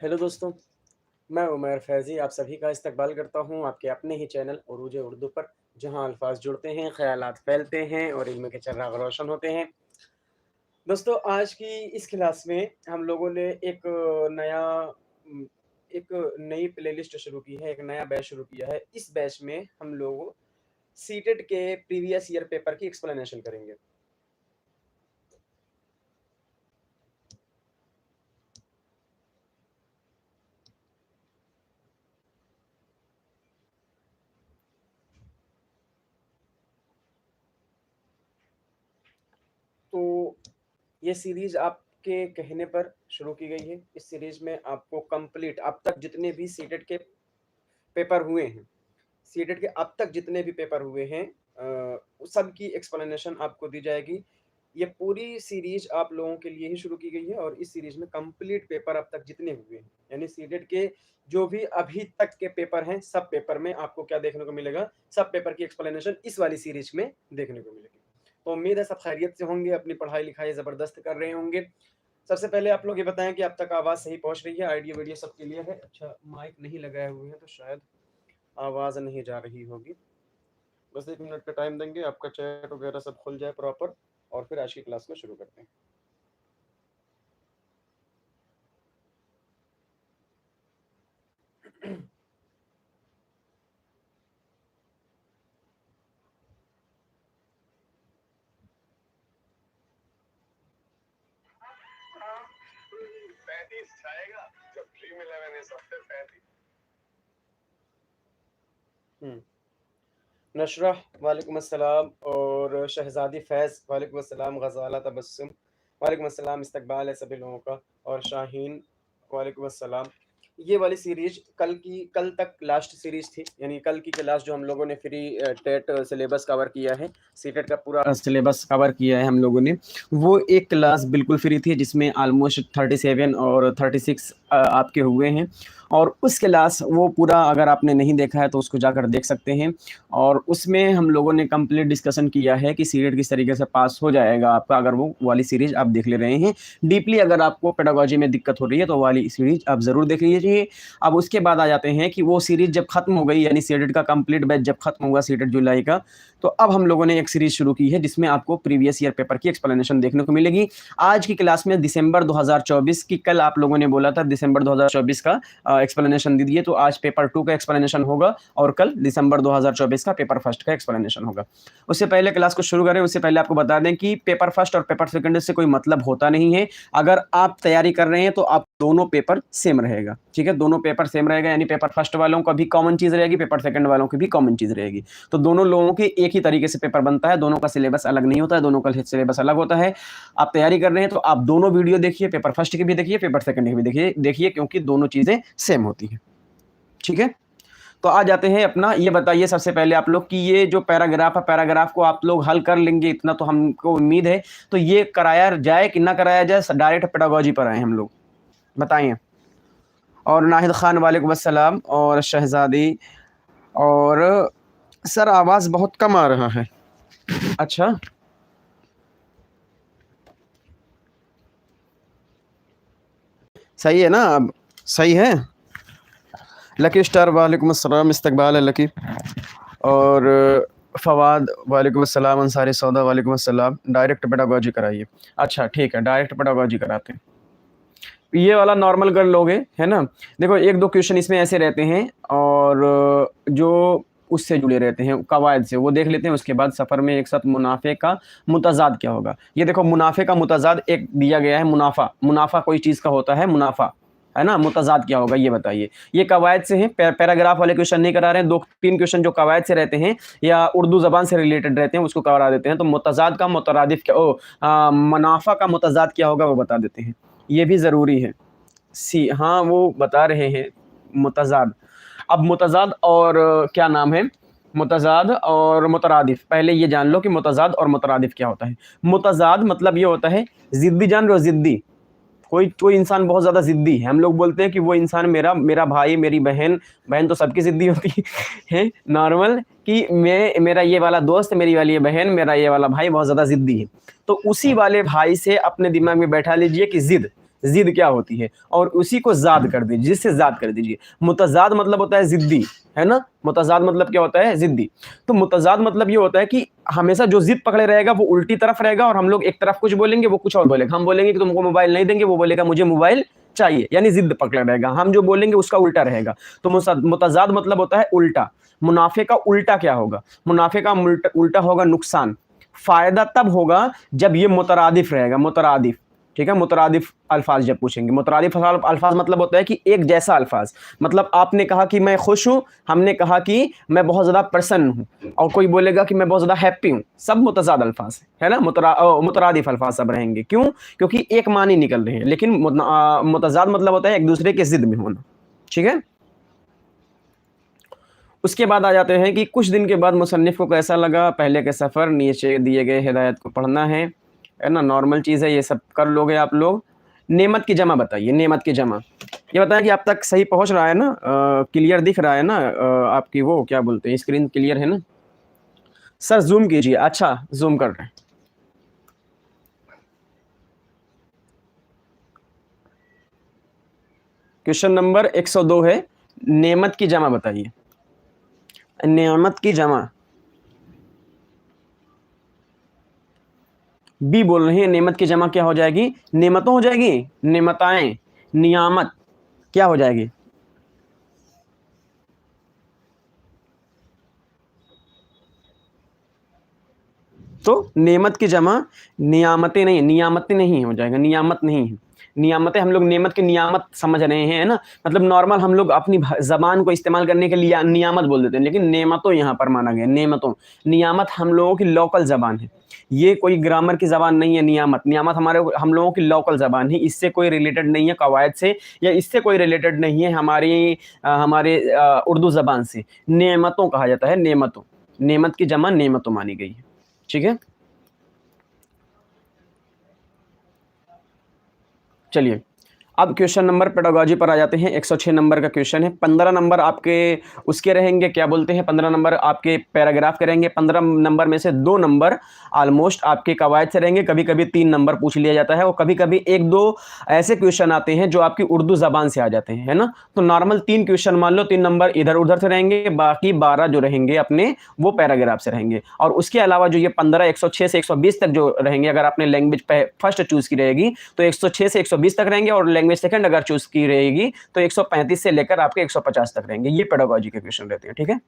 Hello दोस्तों, मैं उमर फैज़ी आप सभी का इस्तकबाल करता हूँ आपके अपने ही चैनल उरूज उर्दू पर, जहाँ अल्फाज जुड़ते हैं, ख़यालात फैलते हैं और इल्म के चराग़ रोशन होते हैं। दोस्तों, आज की इस क्लास में हम लोगों ने नया उम, एक नई प्लेलिस्ट शुरू की है, एक नया बैच शुरू किया है। इस बैच में हम लोग सीटेट के प्रीवियस ईयर पेपर की एक्सप्लेनेशन करेंगे। तो ये सीरीज़ आपके कहने पर शुरू की गई है। इस सीरीज़ में आपको कंप्लीट अब तक जितने भी सीटेट के पेपर हुए हैं, सीटेट के अब तक जितने भी पेपर हुए हैं सब की एक्सप्लेनेशन आपको दी जाएगी। ये पूरी सीरीज़ आप लोगों के लिए ही शुरू की गई है और इस सीरीज़ में कंप्लीट पेपर अब तक जितने हुए हैं, यानी सीटेट के जो भी अभी तक के पेपर हैं, सब पेपर में आपको क्या देखने को मिलेगा, सब पेपर की एक्सप्लेनेशन इस वाली सीरीज़ में देखने को मिलेगी। तो उम्मीद है सब खैरियत से होंगे, अपनी पढ़ाई-लिखाई ज़बरदस्त कर रहे होंगे। सबसे पहले आप लोग ये बताएँ कि अब तक आवाज़ सही पहुँच रही है, ऑडियो-वीडियो सब क्लियर है? अच्छा, माइक नहीं लगाए हुए हैं तो शायद आवाज़ नहीं जा रही होगी। बस 1 मिनट का टाइम देंगे, आपका चैट वगैरह सब खुल जाए प्रॉपर और फिर आज की क्लास को शुरू करते हैं। हाँ, 35 जाएगा जब ड्रीम 11 इस हफ्ते 35। हुँ। नशरा वालेकुम अस्सलाम और शहज़ादी फ़ैज़ वालेकुम अस्सलाम, ग़ज़ाला तबस्सुम वालेकुम अस्सलाम, इस्तकबाल है सभी लोगों का और शाहीन वालेकुम अस्सलाम। ये वाली सीरीज़ कल तक लास्ट सीरीज़ थी, यानी कल की क्लास जो हम लोगों ने टेट सिलेबस कवर किया है, सीटेट का पूरा सिलेबस कवर किया है हम लोगों ने, वो एक क्लास बिल्कुल फ्री थी जिसमें ऑलमोस्ट 37 और 36 आपके हुए हैं और उस क्लास वो पूरा अगर आपने नहीं देखा है तो उसको जाकर देख सकते हैं और उसमें हम लोगों ने कंप्लीट डिस्कशन किया है कि सीटेट किस तरीके से पास हो जाएगा आपका अगर वो वाली सीरीज़ आप देख ले रहे हैं। डीपली अगर आपको पेडागोजी में दिक्कत हो रही है तो वाली सीरीज़ आप ज़रूर देख लीजिए। अब उसके बाद आ जाते हैं कि वो सीरीज़ जब खत्म हो गई यानी सीटेट का कंप्लीट बैच जब खत्म हुआ सीटेट जुलाई का, तो अब हम लोगों ने एक सीरीज़ शुरू की है जिसमें आपको प्रीवियस ईयर पेपर की एक्सप्लेनेशन देखने को मिलेगी। आज की क्लास में दिसंबर 2024 की कल आप लोगों ने बोला था दिसंबर 2024 का एक्सप्लेनेशन दीजिए, तो आज पेपर 2 का एक्सप्लेनेशन होगा और कल दिसंबर 2024 का पेपर फर्स्ट का एक्सप्लेनेशन होगा। उससे पहले क्लास को शुरू करें उससे पहले आपको बता दें कि पेपर फर्स्ट और पेपर सेकंड से कोई मतलब होता नहीं है। अगर आप तैयारी कर रहे हैं तो आप दोनों पेपर सेम रहेगा, ठीक है? दोनों पेपर सेम रहेगा यानी पेपर फर्स्ट वालों का भी कॉमन चीज़ रहेगी, पेपर सेकंड वालों की भी कॉमन चीज़ रहेगी। तो दोनों लोगों के एक ही तरीके से पेपर बनता है, दोनों का सिलेबस अलग नहीं होता है, दोनों का सिलेबस अलग होता है। आप तैयारी कर रहे हैं तो आप दोनों वीडियो देखिए, पेपर फर्स्ट की भी देखिए, पेपर सेकंड की भी देखिए क्योंकि दोनों चीज़ें सेम होती हैं, ठीक है? तो आ जाते हैं अपना ये बताइए सबसे पहले आप लोग कि ये जो पैराग्राफ है, पैराग्राफ को आप लोग हल कर लेंगे इतना तो हमको उम्मीद है। तो ये कराया जाए कि ना कराया जाए, डायरेक्ट पेडागोजी पर आए हम लोग, बताइए। और नाहिद खान वालेकुम अस्सलाम और शहज़ादी और सर आवाज़ बहुत कम आ रहा है। अच्छा, सही है ना अब? सही है? लकी स्टार वालेकुम अस्सलाम, इस्तकबाल है लकी और फवाद वालेकुम अस्सलाम, अंसारी सौदा वालेकुम अस्सलाम। डायरेक्ट पेडागोजी कराइए। अच्छा ठीक है, डायरेक्ट पेडागोजी कराते हैं। ये वाला नॉर्मल कर लोगे, है ना? देखो 1-2 क्वेश्चन इसमें ऐसे रहते हैं और जो उससे जुड़े रहते हैं कवायद से, वो देख लेते हैं। उसके बाद सफ़र में एक साथ मुनाफ़े का मुतज़ाद क्या होगा? ये देखो मुनाफ़े का मुतज़ाद एक दिया गया है मुनाफ़ा। मुनाफ़ा कोई चीज़ का होता है मुनाफ़ा, है ना? मुतज़ाद क्या होगा ये बताइए। ये कवायद से हैं, पैराग्राफ वाले क्वेश्चन नहीं करा रहे हैं। 2-3 क्वेश्चन जो कवायद से रहते हैं या उर्दू ज़बान से रिलेटेड रहते हैं उसको करा देते हैं। तो मुतज़ाद का मुतरादिफ क्या मुनाफ़ा का मुतज़ाद क्या होगा वो बता देते हैं। ये भी ज़रूरी है। हाँ, वो बता रहे हैं मुतज़ाद। अब मुतज़ाद और क्या नाम है? मुतज़ाद और मुतरादिफ। पहले ये जान लो कि मुतज़ाद और मुतरादिफ क्या होता है। मुतज़ाद मतलब ये होता है ज़िद्दी, जान रहे हो ज़िद्दी? कोई कोई इंसान बहुत ज़्यादा ज़िद्दी है। हम लोग बोलते हैं कि वो इंसान मेरा भाई, मेरी बहन, बहन तो सबकी ज़िद्दी होती है नॉर्मल कि मेरा ये वाला दोस्त, मेरी वाली ये बहन, मेरा ये वाला भाई बहुत ज़्यादा ज़िद्दी है। तो उसी वाले भाई से अपने दिमाग में बैठा लीजिए कि ज़िद जिद क्या होती है, और उसी को ज़ाद कर दीजिए, जिससे ज़ाद कर दीजिए। मुतज़ाद मतलब होता है ज़िद्दी, है ना? मुतज़ाद मतलब क्या होता है? ज़िद्दी। तो मुतज़ाद मतलब ये होता है कि हमेशा जो ज़िद पकड़े रहेगा वो उल्टी तरफ रहेगा, और हम लोग एक तरफ कुछ बोलेंगे, वो कुछ और बोलेगा। हम बोलेंगे कि तुमको मोबाइल नहीं देंगे, वो बोलेगा मुझे मोबाइल चाहिए, यानी ज़िद पकड़े रहेगा। हम जो बोलेंगे उसका उल्टा रहेगा। तो मुतज़ाद मतलब होता है उल्टा। मुनाफ़े का उल्टा क्या होगा? मुनाफ़े का उल्टा होगा नुकसान। फ़ायदा तब होगा जब ये मुतरादिफ रहेगा, मुतरादिफ, ठीक है? मुतरादिफ अल्फाज जब पूछेंगे, मुतरादिफ अल्फाज मतलब होता है कि एक जैसा अल्फाज। मतलब आपने कहा कि मैं खुश हूँ, हमने कहा कि मैं बहुत ज़्यादा प्रसन्न हूँ, और कोई बोलेगा कि मैं बहुत ज़्यादा हैप्पी हूँ। सब मुतज़ाद अल्फाज है ना? मुतरादिफ अल्फाज सब रहेंगे। क्यों? क्योंकि एक मानी निकल रहे हैं। लेकिन मुतज़ाद मतलब होता है एक दूसरे के ज़िद में होना, ठीक है? उसके बाद आ जाते हैं कि कुछ दिन के बाद मुसन्निफ़ को कैसा लगा पहले के सफ़र, नीचे दिए गए हिदायत को पढ़ना है ना? नॉर्मल चीज़ है, ये सब कर लोगे आप लोग। नेमत की जमा बताइए, नेमत की जमा। ये बताएं कि आप तक सही पहुँच रहा है ना? क्लियर दिख रहा है ना? आपकी वो क्या बोलते हैं, स्क्रीन क्लियर है ना? सर ज़ूम कीजिए। अच्छा, ज़ूम कर रहे हैं। क्वेश्चन नंबर 102 है, नेमत की जमा बताइए। नेमत की जमा बी बोल रहे हैं। नेमत की जमा क्या हो जाएगी? नेमतों हो जाएगी, नेमताएं, नियामत क्या हो जाएगी? तो नेमत की जमा नियामतें नहीं, नियामतें नहीं हो जाएगा, नियामत नहीं है। नियामतें हम लोग नेमत की नियामत समझ रहे हैं, है ना? मतलब नॉर्मल हम लोग अपनी ज़बान को इस्तेमाल करने के लिए नियामत बोल देते हैं, लेकिन नेमतों यहाँ पर माना गया, नेमतों। नियामत हम लोगों की लोकल ज़बान है, ये कोई ग्रामर की ज़बान नहीं है। नियामत, नियामत हमारे हम लोगों की लोकल ज़बान है, इससे कोई रिलेटेड नहीं है कवायद से, या इससे कोई रिलेटेड नहीं है हमारे उर्दू ज़बान से। नेमतों कहा जाता है, नेमतों। नेमत की जमा नेमतों मानी गई है, ठीक है? चलिए, अब क्वेश्चन नंबर पेडागोजी पर आ जाते हैं। 106 नंबर का क्वेश्चन है। 15 नंबर आपके उसके रहेंगे, क्या बोलते हैं, 15 नंबर आपके पैराग्राफ के रहेंगे। 15 नंबर में से 2 नंबर ऑलमोस्ट आपके कवायद से रहेंगे। कभी-कभी 3 नंबर पूछ लिया जाता है, और कभी-कभी 1-2 ऐसे क्वेश्चन आते हैं जो आपकी उर्दू ज़बान से आ जाते हैं, है ना? तो नॉर्मल 3 क्वेश्चन मान लो, 3 नंबर इधर-उधर से रहेंगे, बाकी 12 जो रहेंगे अपने वो पैराग्राफ से रहेंगे। और उसके अलावा जो ये 15, 106 से 120 तक जो रहेंगे, अगर आपने लैंग्वेज फर्स्ट चूज़ की रहेगी तो 106 से 120 तक रहेंगे, और लैंग्वेज सेकंड अगर चूज़ की रहेगी तो 135 से लेकर आपके 150 तक रहेंगे। ये पेडागोजी के क्वेश्चन रहते हैं, ठीक है?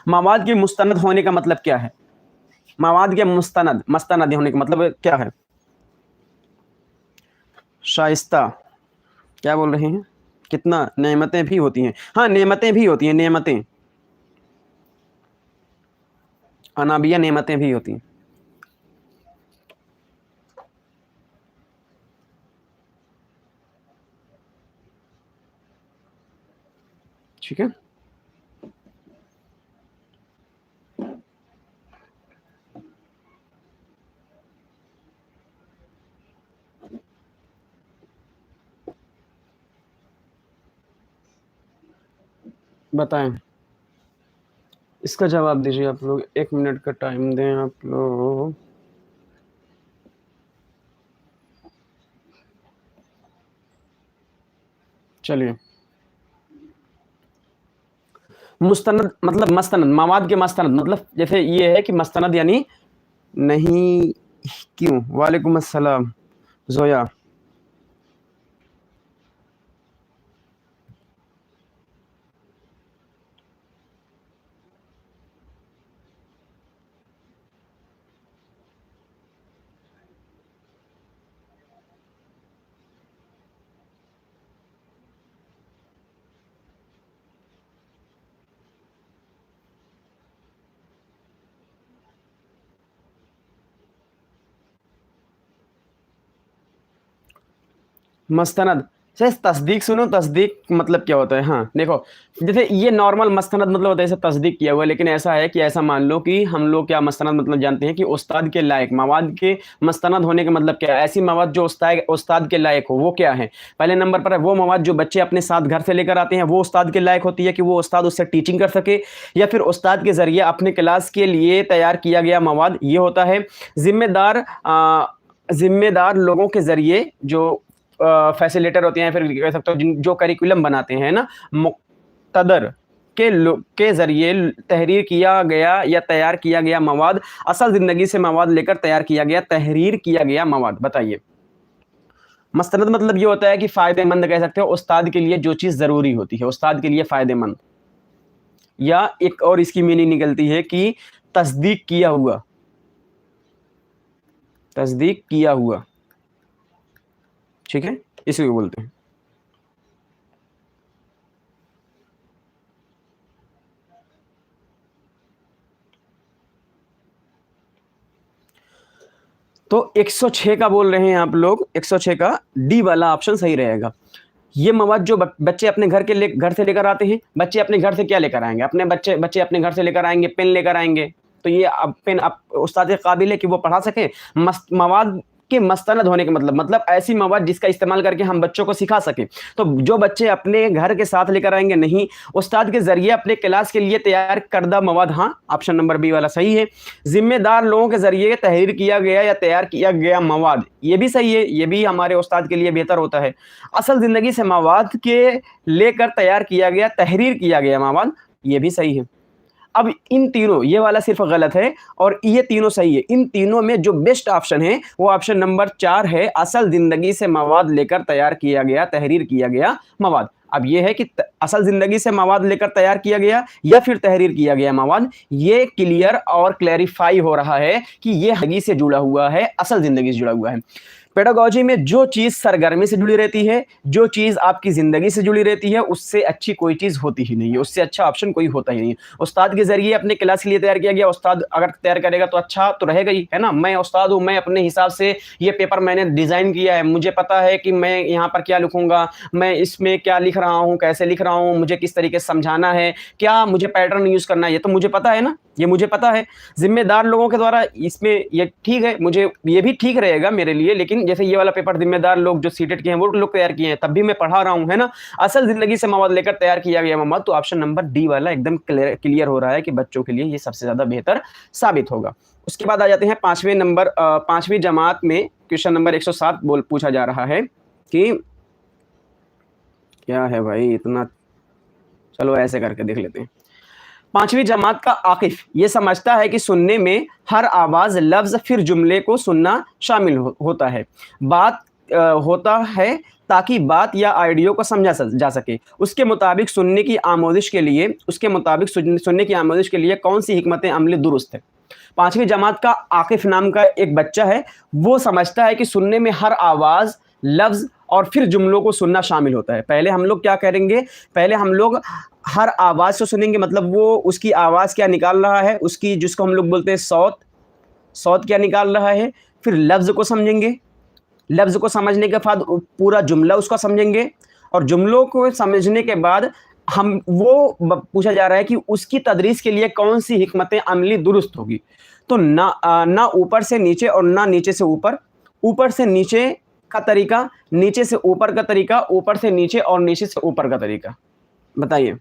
मवाद के मुस्तनद होने का मतलब क्या है? मवाद के मस्तनद होने का मतलब क्या है? शाइस्ता, क्या बोल रहे हैं? कितना? नेमतें भी होती हैं। हाँ, नेमतें भी होती हैं, नेमतें। अनाबिया नेमतें भी होती हैं। ठीक है? बताएं, इसका जवाब दीजिए आप लोग। 1 मिनट का टाइम दें आप लोग। चलिए, मुस्तनद मतलब मस्तनद, मवाद के मस्तनद मतलब जैसे ये है कि मस्तनद यानी नहीं क्यों? वालेकुम अस्सलाम जोया। मस्तनद जैसे तस्दीक सुनो, तस्दीक मतलब क्या होता है? हाँ, देखो, जैसे ये नॉर्मल मस्तनद मतलब होता है जैसे तस्दीक किया हुआ है, लेकिन ऐसा है कि ऐसा मान लो कि हम लोग क्या मस्तनद मतलब जानते हैं कि उस्ताद के लायक। मवाद के मस्तनद होने का मतलब क्या है? ऐसी मवाद जो उस्ताद के लायक हो, वो क्या है? पहले नंबर पर है वो मवाद जो बच्चे अपने साथ घर से लेकर आते हैं, वो उस्ताद के लायक होती है कि वो उस्ताद उससे टीचिंग कर सके, या फिर उस्ताद के ज़रिए अपने क्लास के लिए तैयार किया गया मवाद, ये होता है। ज़िम्मेदार लोगों के ज़रिए जो फैसिलिटेटर होते हैं, फिर कह सकते हो जो करिकुलम बनाते हैं ना, मुक्तदर के जरिए तहरीर किया गया या तैयार किया गया मवाद, असल जिंदगी से मवाद लेकर तैयार किया गया, तहरीर किया गया मवाद। बताइए। मस्तनद मतलब ये होता है कि फायदेमंद कह सकते हो, उस्ताद के लिए जो चीज जरूरी होती है, उस्ताद के लिए फायदेमंद। या एक और इसकी मीनिंग निकलती है कि तस्दीक किया हुआ, तस्दीक किया हुआ, ठीक है, इसी को बोलते हैं। तो 106 का बोल रहे हैं आप लोग, 106 का डी वाला ऑप्शन सही रहेगा। ये मवाद जो बच्चे अपने घर से लेकर आते हैं, बच्चे अपने घर से क्या लेकर आएंगे, अपने बच्चे अपने घर से लेकर आएंगे पेन लेकर आएंगे, तो ये अब पेन अब उस्ताद के काबिल है कि वो पढ़ा सके। मवाद के मस्तनद होने के मतलब ऐसी मवाद जिसका इस्तेमाल करके हम बच्चों को सिखा सके। तो जो बच्चे अपने घर के साथ लेकर आएंगे नहीं, उस्ताद के जरिए अपने क्लास के लिए तैयार करदा मवाद, हाँ ऑप्शन नंबर बी वाला सही है। जिम्मेदार लोगों के जरिए तहरीर किया गया या तैयार किया गया मवाद, ये भी सही है, ये भी हमारे उस्ताद के लिए बेहतर होता है। असल जिंदगी से मवाद के लेकर तैयार किया गया, तहरीर किया गया मवाद, ये भी सही है। अब इन तीनों, ये वाला सिर्फ गलत है और ये तीनों सही है। इन तीनों में जो बेस्ट ऑप्शन है वो ऑप्शन नंबर 4 है, असल जिंदगी से मवाद लेकर तैयार किया गया, तहरीर किया गया मवाद। अब ये है कि असल जिंदगी से मवाद लेकर तैयार किया गया या फिर तहरीर किया गया मवाद, ये क्लियर और क्लैरिफाई हो रहा है कि ये जिंदगी से जुड़ा हुआ है, असल जिंदगी से जुड़ा हुआ है। पेडागोजी में जो चीज सरगर्मी से जुड़ी रहती है, जो चीज आपकी जिंदगी से जुड़ी रहती है, उससे अच्छी कोई चीज होती ही नहीं है, उससे अच्छा ऑप्शन कोई होता ही नहीं। उस्ताद के जरिए अपने क्लास के लिए तैयार किया गया, उस्ताद अगर तैयार करेगा तो अच्छा तो रहेगा ही, है ना। मैं उस्ताद हूं, मैं अपने हिसाब से ये पेपर मैंने डिजाइन किया है, मुझे पता है कि मैं यहाँ पर क्या लिखूंगा, मैं इसमें क्या लिख रहा हूँ, कैसे लिख रहा हूँ, मुझे किस तरीके से समझाना है, क्या मुझे पैटर्न यूज करना है, ये तो मुझे पता है ना, ये मुझे पता है। जिम्मेदार लोगों के द्वारा इसमें ये ठीक है, मुझे ये भी ठीक रहेगा मेरे लिए, लेकिन जैसे ये वाला पेपर जिम्मेदार लोग जो सीटेट के हैं वो लोग तैयार किए हैं, तब भी मैं पढ़ा रहा हूं, है ना। असल जिंदगी से मवाद लेकर तैयार किया गया मवाद, तो ऑप्शन नंबर डी वाला एकदम क्लियर हो रहा है कि बच्चों के लिए ये सबसे ज्यादा बेहतर साबित होगा। उसके बाद आ जाते हैं पांचवी जमात में क्वेश्चन नंबर 107 पूछा जा रहा है कि क्या है भाई इतना, चलो ऐसे करके देख लेते हैं। पांचवी जमात का आकिफ ये समझता है कि सुनने में हर आवाज, लफ्ज, फिर जुमले को सुनना शामिल होता है। बात होता है ताकि बात या आइडियो को समझा जा सके। उसके मुताबिक सुनने की आमोदिश के लिए कौन सी हिकमत अमली दुरुस्त है। पांचवी जमात का आकिफ नाम का एक बच्चा है, वो समझता है कि सुनने में हर आवाज, लफ्ज और फिर जुमलों को सुनना शामिल होता है। पहले हम लोग क्या करेंगे, पहले हम लोग हर आवाज से सुनेंगे, मतलब वो उसकी आवाज क्या निकाल रहा है, उसकी जिसको हम लोग बोलते हैं सौत क्या निकाल रहा है। फिर लफ्ज को समझेंगे, लफ्ज को समझने के बाद पूरा जुमला उसका समझेंगे, और जुमलों को समझने के बाद हम वो पूछा जा रहा है कि उसकी तदरीस के लिए कौन सी हिकमत अमली दुरुस्त होगी। तो ना ऊपर से नीचे और ना नीचे से ऊपर, ऊपर से नीचे का तरीका, नीचे से ऊपर का तरीका, ऊपर से नीचे और नीचे से ऊपर का तरीका। बताइए।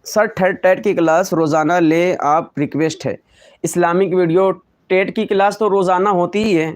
सर टेट की क्लास रोजाना ले आप, रिक्वेस्ट है। इस्लामिक वीडियो टेट की क्लास तो रोजाना होती ही है,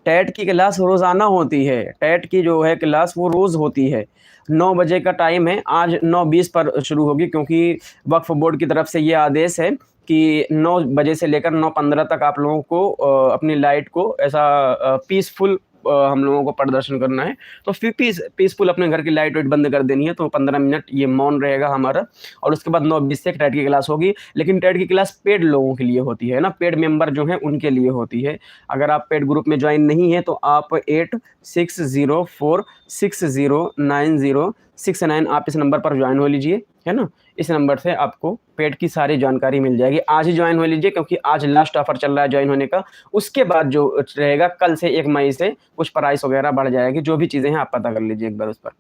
टेट की क्लास रोजाना होती है, टेट की जो है क्लास वो रोज होती है। 9 बजे का टाइम है, आज 9:20 पर शुरू होगी, क्योंकि वक्फ बोर्ड की तरफ से ये आदेश है कि 9 बजे से लेकर 9:15 तक आप लोगों को अपनी लाइट को ऐसा पीसफुल हम लोगों को प्रदर्शन करना है। तो फिर पीसफुल अपने घर की लाइट वाइट बंद कर देनी है। तो 15 मिनट ये मौन रहेगा हमारा, और उसके बाद 9:20 से टेट की क्लास होगी। लेकिन टेट की क्लास पेड लोगों के लिए होती है ना, पेड मेंबर जो हैं उनके लिए होती है। अगर आप पेड ग्रुप में ज्वाइन नहीं है तो आप 8604609069 आप इस नंबर पर ज्वाइन हो लीजिए, है ना। इस नंबर से आपको पेड की सारी जानकारी मिल जाएगी। आज ही ज्वाइन हो लीजिए, क्योंकि आज लास्ट ऑफर चल रहा है ज्वाइन होने का। उसके बाद जो रहेगा कल से 1 मई से कुछ प्राइस वगैरह बढ़ जाएगी, जो भी चीज़ें हैं आप पता कर लीजिए एक बार उस पर।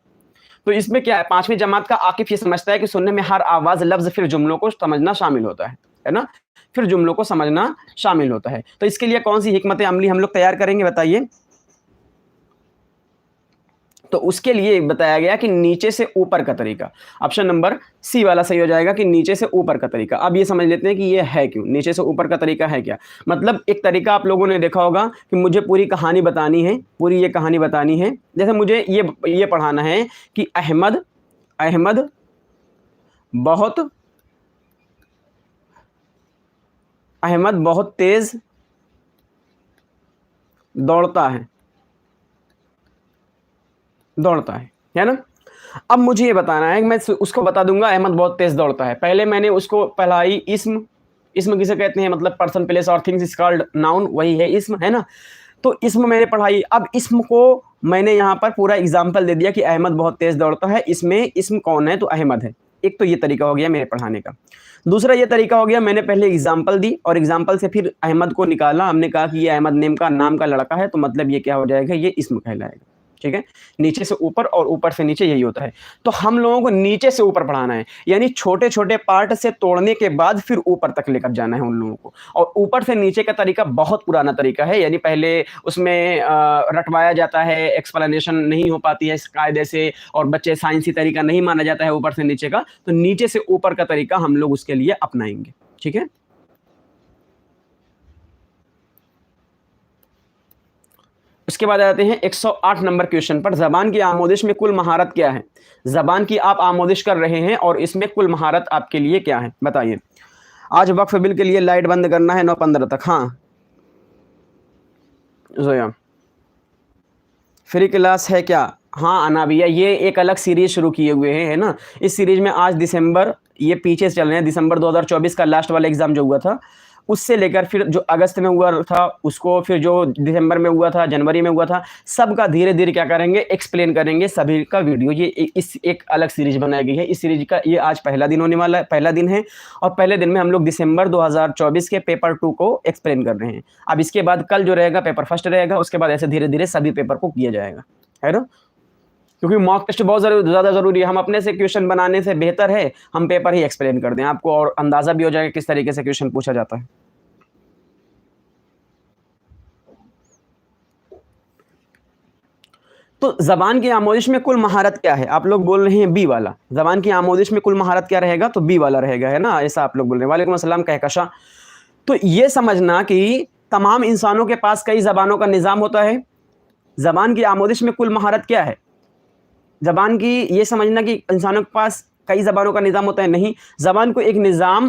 तो इसमें क्या है, पांचवी जमात का आकिफ ये समझता है कि सुनने में हर आवाज़, लफ्ज़, फिर जुमलों को समझना शामिल होता है ना, फिर जुमलों को समझना शामिल होता है। तो इसके लिए कौन सी हिकमत अमली हम लोग तैयार करेंगे, बताइए। तो उसके लिए बताया गया कि नीचे से ऊपर का तरीका। ऑप्शन नंबर सी वाला सही हो जाएगा कि नीचे से ऊपर का तरीका। अब ये समझ लेते हैं कि ये है क्यों, नीचे से ऊपर का तरीका है क्या। मतलब एक तरीका आप लोगों ने देखा होगा कि मुझे पूरी कहानी बतानी है, पूरी ये कहानी बतानी है। जैसे मुझे ये पढ़ाना है कि अहमद बहुत तेज दौड़ता है ना। अब मुझे ये बताना है कि मैं उसको बता दूंगा अहमद बहुत तेज दौड़ता है। पहले मैंने उसको पढ़ाई इस्म किसे कहते हैं, मतलब पर्सन प्लेस और थिंग्स इज कॉल्ड नाउन, वही है इस्म, है ना। तो इस्म मैंने पढ़ाई। अब इस्म को मैंने यहाँ पर पूरा एग्जाम्पल दे दिया कि अहमद बहुत तेज दौड़ता है। इसमें इस्म कौन है, तो अहमद है। एक तो ये तरीका हो गया मेरे पढ़ाने का। दूसरा ये तरीका हो गया, मैंने पहले एग्जाम्पल दी और एग्जाम्पल से फिर अहमद को निकाला। हमने कहा कि ये अहमद नाम का लड़का है, तो मतलब ये क्या हो जाएगा, ये इस्म कहलाएगा। ठीक है, नीचे से ऊपर और ऊपर से नीचे, यही होता है। तो हम लोगों को नीचे से ऊपर पढ़ाना है, यानी छोटे छोटे पार्ट से तोड़ने के बाद फिर ऊपर तक लेकर जाना है उन लोगों को। और ऊपर से नीचे का तरीका बहुत पुराना तरीका है, यानी पहले उसमें रटवाया जाता है, एक्सप्लेनेशन नहीं हो पाती है इस कायदे से, और बच्चे साइंसी तरीका नहीं माना जाता है ऊपर से नीचे का। तो नीचे से ऊपर का तरीका हम लोग उसके लिए अपनाएंगे। ठीक है, उसके बाद आते हैं 108 नंबर क्वेश्चन पर। जबान की आमोदिश में कुल महारत क्या है। जबान की आप आमोदिश कर रहे हैं और इसमें कुल महारत आपके लिए क्या है, बताइए। आज वक्फ बिल के लिए लाइट बंद करना है 9:15 तक। हाँ जोया, फ्री क्लास है क्या। हाँ अनाबिया, ये एक अलग सीरीज शुरू किए हुए हैं, है ना। इस सीरीज में आज दिसंबर, ये पीछे चल रहे हैं, दिसंबर 2024 का लास्ट वाला एग्जाम जो हुआ था उससे लेकर फिर जो अगस्त में हुआ था उसको, फिर जो दिसंबर में हुआ था, जनवरी में हुआ था, सबका धीरे धीरे क्या करेंगे, एक्सप्लेन करेंगे सभी का वीडियो। ये इस एक अलग सीरीज बनाई गई है। इस सीरीज का ये आज पहला दिन होने वाला है, पहला दिन है। और पहले दिन में हम लोग दिसंबर 2024 के पेपर 2 को एक्सप्लेन कर रहे हैं। अब इसके बाद कल जो रहेगा पेपर फर्स्ट रहेगा, उसके बाद ऐसे धीरे धीरे सभी पेपर को किया जाएगा, है ना। क्योंकि मॉक टेस्ट बहुत ज़्यादा ज़रूरी है। हम अपने से क्वेश्चन बनाने से बेहतर है हम पेपर ही एक्सप्लेन कर दें आपको, और अंदाज़ा भी हो जाएगा किस तरीके से क्वेश्चन पूछा जाता है। तो जबान की आमोदिश में कुल महारत क्या है, आप लोग बोल रहे हैं बी वाला। जबान की आमोदिश में कुल महारत क्या रहेगा, तो बी वाला रहेगा, है ना, ऐसा आप लोग बोल रहे हैं। वालेकुम अस्सलाम कहकशा। तो ये समझना कि तमाम इंसानों के पास कई जबानों का निज़ाम होता है। जबान की आमोदिश में कुल महारत क्या है, जबान की ये समझना कि इंसानों के पास कई ज़बानों का निज़ाम होता है, नहीं। ज़बान को एक निज़ाम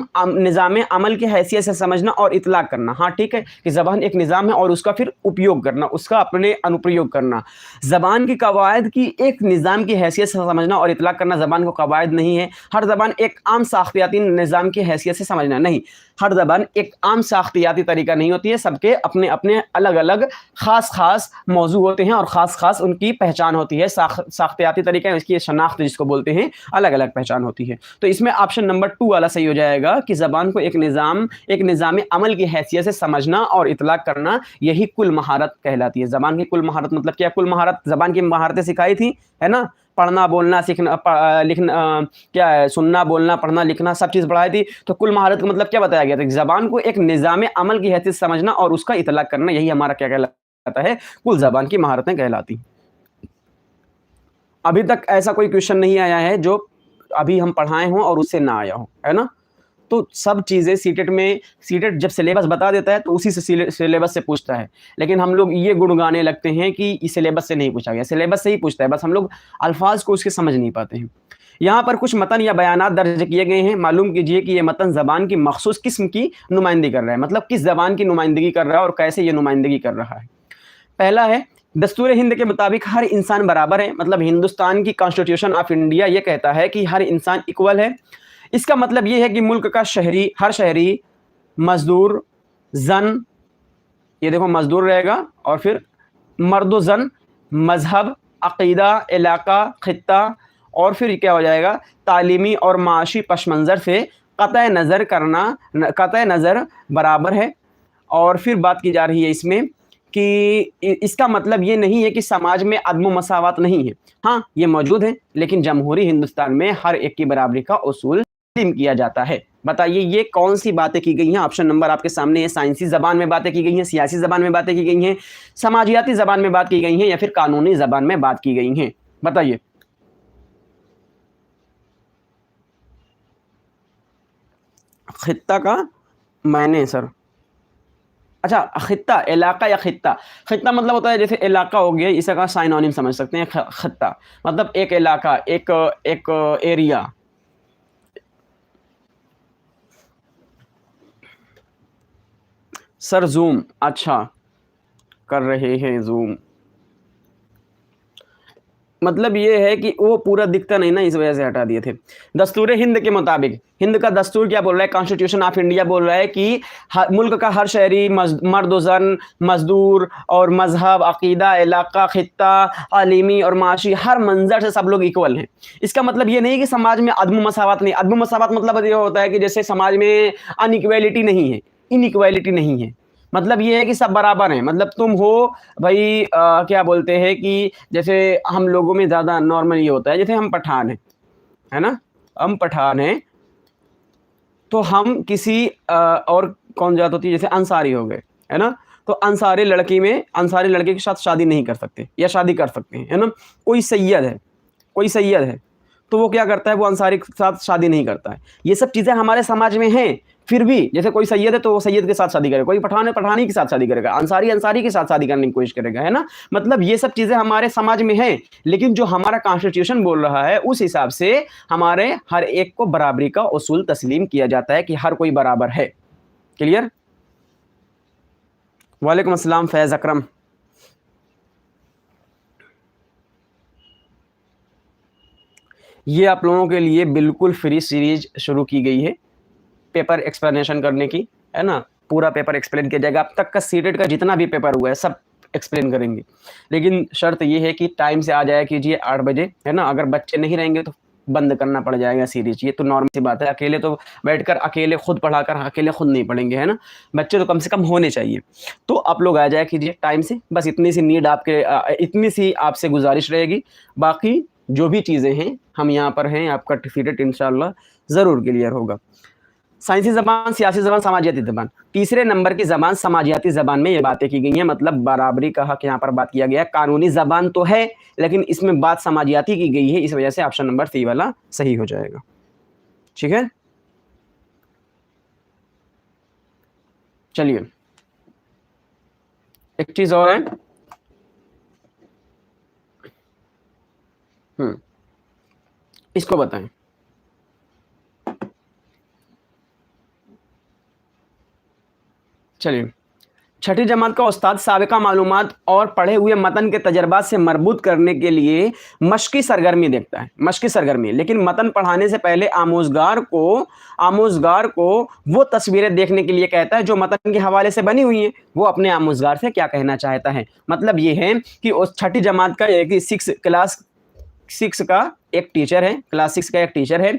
अमल की हैसियत से समझना और इतलाक़ करना। हाँ ठीक है, कि ज़बान एक निज़ाम है और उसका फिर उपयोग करना, उसका अपने अनुप्रयोग करना। ज़बान की कवायद की एक निज़ाम की हैसियत से समझना और इतलाक़ करना ज़बान को कवायद नहीं है। हर ज़बान एक आम साख्तियाती निज़ाम की हैसियत से समझना, नहीं। हर ज़बान एक आम साख्तियाती तरीका नहीं होती है, सबके अपने अपने अलग अलग ख़ास मौजू होते हैं और ख़ास उनकी पहचान होती है। साख्तियाती तरीका, इसकी शनाख्त जिसको बोलते हैं, अलग अलग पहचान होती है। तो इसमें ऑप्शन नंबर 2 वाला सही हो जाएगा कि ज़बान को एक निज़ाम अमल की हैसियत से समझना और इतलाक़ करना, यही कुल महारत कहलाती है। ज़बान की कुल महारत मतलब क्या, कुल महारत ज़बान की महारतें सिखाई थी, है ना। पढ़ना बोलना सीखना, लिखना, क्या है, सुनना बोलना पढ़ना लिखना, सब चीज़ पढ़ाई थी। तो कुल महारत का मतलब क्या बताया गया था, ज़बान को एक निज़ाम अमल की हैसियत से समझना और उसका इतलाक़ करना, यही हमारा क्या कहलाता है, कुल ज़बान की महारतें कहलाती। अभी तक ऐसा कोई क्वेश्चन नहीं आया है जो अभी हम पढ़ाए हों और उससे ना आया हो, है ना। तो सब चीज़ें सीटेट जब सिलेबस बता देता है तो उसी से सिलेबस से पूछता है। लेकिन हम लोग ये गुणगाने लगते हैं कि इस सिलेबस से नहीं पूछा गया, सिलेबस से ही पूछता है, बस हम लोग अल्फाज को उसके समझ नहीं पाते हैं। यहाँ पर कुछ मतन या बयानात दर्ज किए गए हैं। मालूम कीजिए कि ये मतन ज़बान की मखसूस किस्म की नुमाइंदगी कर रहा है, मतलब किस ज़बान की नुमाइंदगी कर रहा है और कैसे ये नुमाइंदगी कर रहा है। पहला है, दस्तूर हिंद के मुताबिक हर इंसान बराबर है, मतलब हिंदुस्तान की कॉन्स्टिट्यूशन ऑफ इंडिया ये कहता है कि हर इंसान इक्वल है। इसका मतलब ये है कि मुल्क का हर शहरी, मजदूर, जन, ये देखो मजदूर रहेगा, और फिर मर्द जन, मजहब, अकीदा, इलाका, खित्ता, और फिर क्या हो जाएगा, तालीमी और माशी पस मंज़र से क़तई नज़र बराबर है। और फिर बात की जा रही है इसमें कि इसका मतलब ये नहीं है कि समाज में अदम मसावत नहीं है। हाँ ये मौजूद है, लेकिन जमहूरी हिंदुस्तान में हर एक की बराबरी का उसूल किया जाता है। बताइए ये कौन सी बातें की गई हैं, ऑप्शन नंबर आपके सामने है। साइंसी ज़बान में बातें की गई हैं, सियासी ज़बान में बातें की गई हैं, समाजियाती ज़बान में बात की गई हैं, या फिर कानूनी ज़बान में बात की गई हैं। बताइए। खित्ता का मैंने सर, अच्छा खित्ता, इलाका या खित्ता। खित्ता मतलब होता है जैसे इलाका हो गया, इसका साइनोनिम समझ सकते हैं। खित्ता मतलब एक इलाका, एक एक एरिया। सर जूम, अच्छा कर रहे हैं जूम, मतलब ये है कि वो पूरा दिखता नहीं ना, इस वजह से हटा दिए थे। दस्तूर हिंद के मुताबिक, हिंद का दस्तूर क्या बोल रहा है, कॉन्स्टिट्यूशन ऑफ इंडिया बोल रहा है कि मुल्क का हर शहरी, मर्द जन, मजदूर और मजहब, अकीदा, इलाका, खित्ता, आलिमी और माशी, हर मंजर से सब लोग इक्वल हैं। इसका मतलब ये नहीं कि समाज में अदम मसावत नहीं। अदम मसावत मतलब ये होता है कि जैसे समाज में अनइक्वेलिटी नहीं है, इनइक्वेलिटी नहीं है। मतलब ये है कि सब बराबर हैं। मतलब तुम हो भाई, क्या बोलते हैं कि जैसे हम लोगों में ज़्यादा नॉर्मल ये होता है, जैसे हम पठान हैं, है ना, हम पठान हैं, तो हम किसी और कौन जात होती है, जैसे अंसारी हो गए, है ना, तो अंसारी लड़की में अंसारी लड़के के साथ शादी नहीं कर सकते, या शादी कर सकते हैं, है ना। कोई सैयद है, कोई सैयद है, तो वो क्या करता है, वो अंसारी के साथ शादी नहीं करता है। ये सब चीज़ें हमारे समाज में हैं। फिर भी जैसे कोई सैयद है तो वो सैयद के साथ शादी करेगा, कोई पठान है पठानी के साथ शादी करेगा, अंसारी अंसारी के साथ शादी करने की कोशिश करेगा, है ना। मतलब ये सब चीज़ें हमारे समाज में हैं, लेकिन जो हमारा कॉन्स्टिट्यूशन बोल रहा है उस हिसाब से हमारे हर एक को बराबरी का उसूल तस्लीम किया जाता है कि हर कोई बराबर है। क्लियर? वालेकुम अस्सलाम फैज़ अकरम। ये आप लोगों के लिए बिल्कुल फ्री सीरीज शुरू की गई है पेपर एक्सप्लेनेशन करने की, है ना। पूरा पेपर एक्सप्लेन किया जाएगा, अब तक का सीटेट का जितना भी पेपर हुआ है सब एक्सप्लेन करेंगे। लेकिन शर्त ये है कि टाइम से आ जाया कीजिए 8 बजे, है ना। अगर बच्चे नहीं रहेंगे तो बंद करना पड़ जाएगा सीरीज, ये तो नॉर्मल सी बात है। अकेले तो बैठकर अकेले खुद पढ़ाकर अकेले खुद नहीं पढ़ेंगे, है ना। बच्चे तो कम से कम होने चाहिए। तो आप लोग आ जाया कीजिए टाइम से, बस इतनी सी नीड आपके, इतनी सी आपसे गुजारिश रहेगी। बाकी जो भी चीज़ें हैं हम यहाँ पर हैं, आपका सीटेट इंशाल्लाह ज़रूर क्लियर होगा। साइंसी ज़बान, सियासी ज़बान, समाजियाती ज़बान। तीसरे नंबर की ज़बान समाजियाती ज़बान में ये बातें की गई हैं, मतलब बराबरी का हक यहाँ पर बात किया गया है। कानूनी ज़बान तो है लेकिन इसमें बात समाजियाती की गई है, इस वजह से ऑप्शन नंबर सी वाला सही हो जाएगा। ठीक है, चलिए एक चीज़ और है। इसको बताएं। चलिए, छठी जमात का उस्ताद साबिका मालूमात और पढ़े हुए मतन के तजर्बात से मरबूत करने के लिए मशक़ी सरगर्मी देखता है, मशक़ी सरगर्मी। लेकिन मतन पढ़ाने से पहले आमोज़गार को वो तस्वीरें देखने के लिए कहता है जो मतन के हवाले से बनी हुई हैं। वो अपने आमोज़गार से क्या कहना चाहता है, मतलब ये है कि उस छठी जमात का क्लास 6 का एक टीचर है, क्लास 6 का एक टीचर है,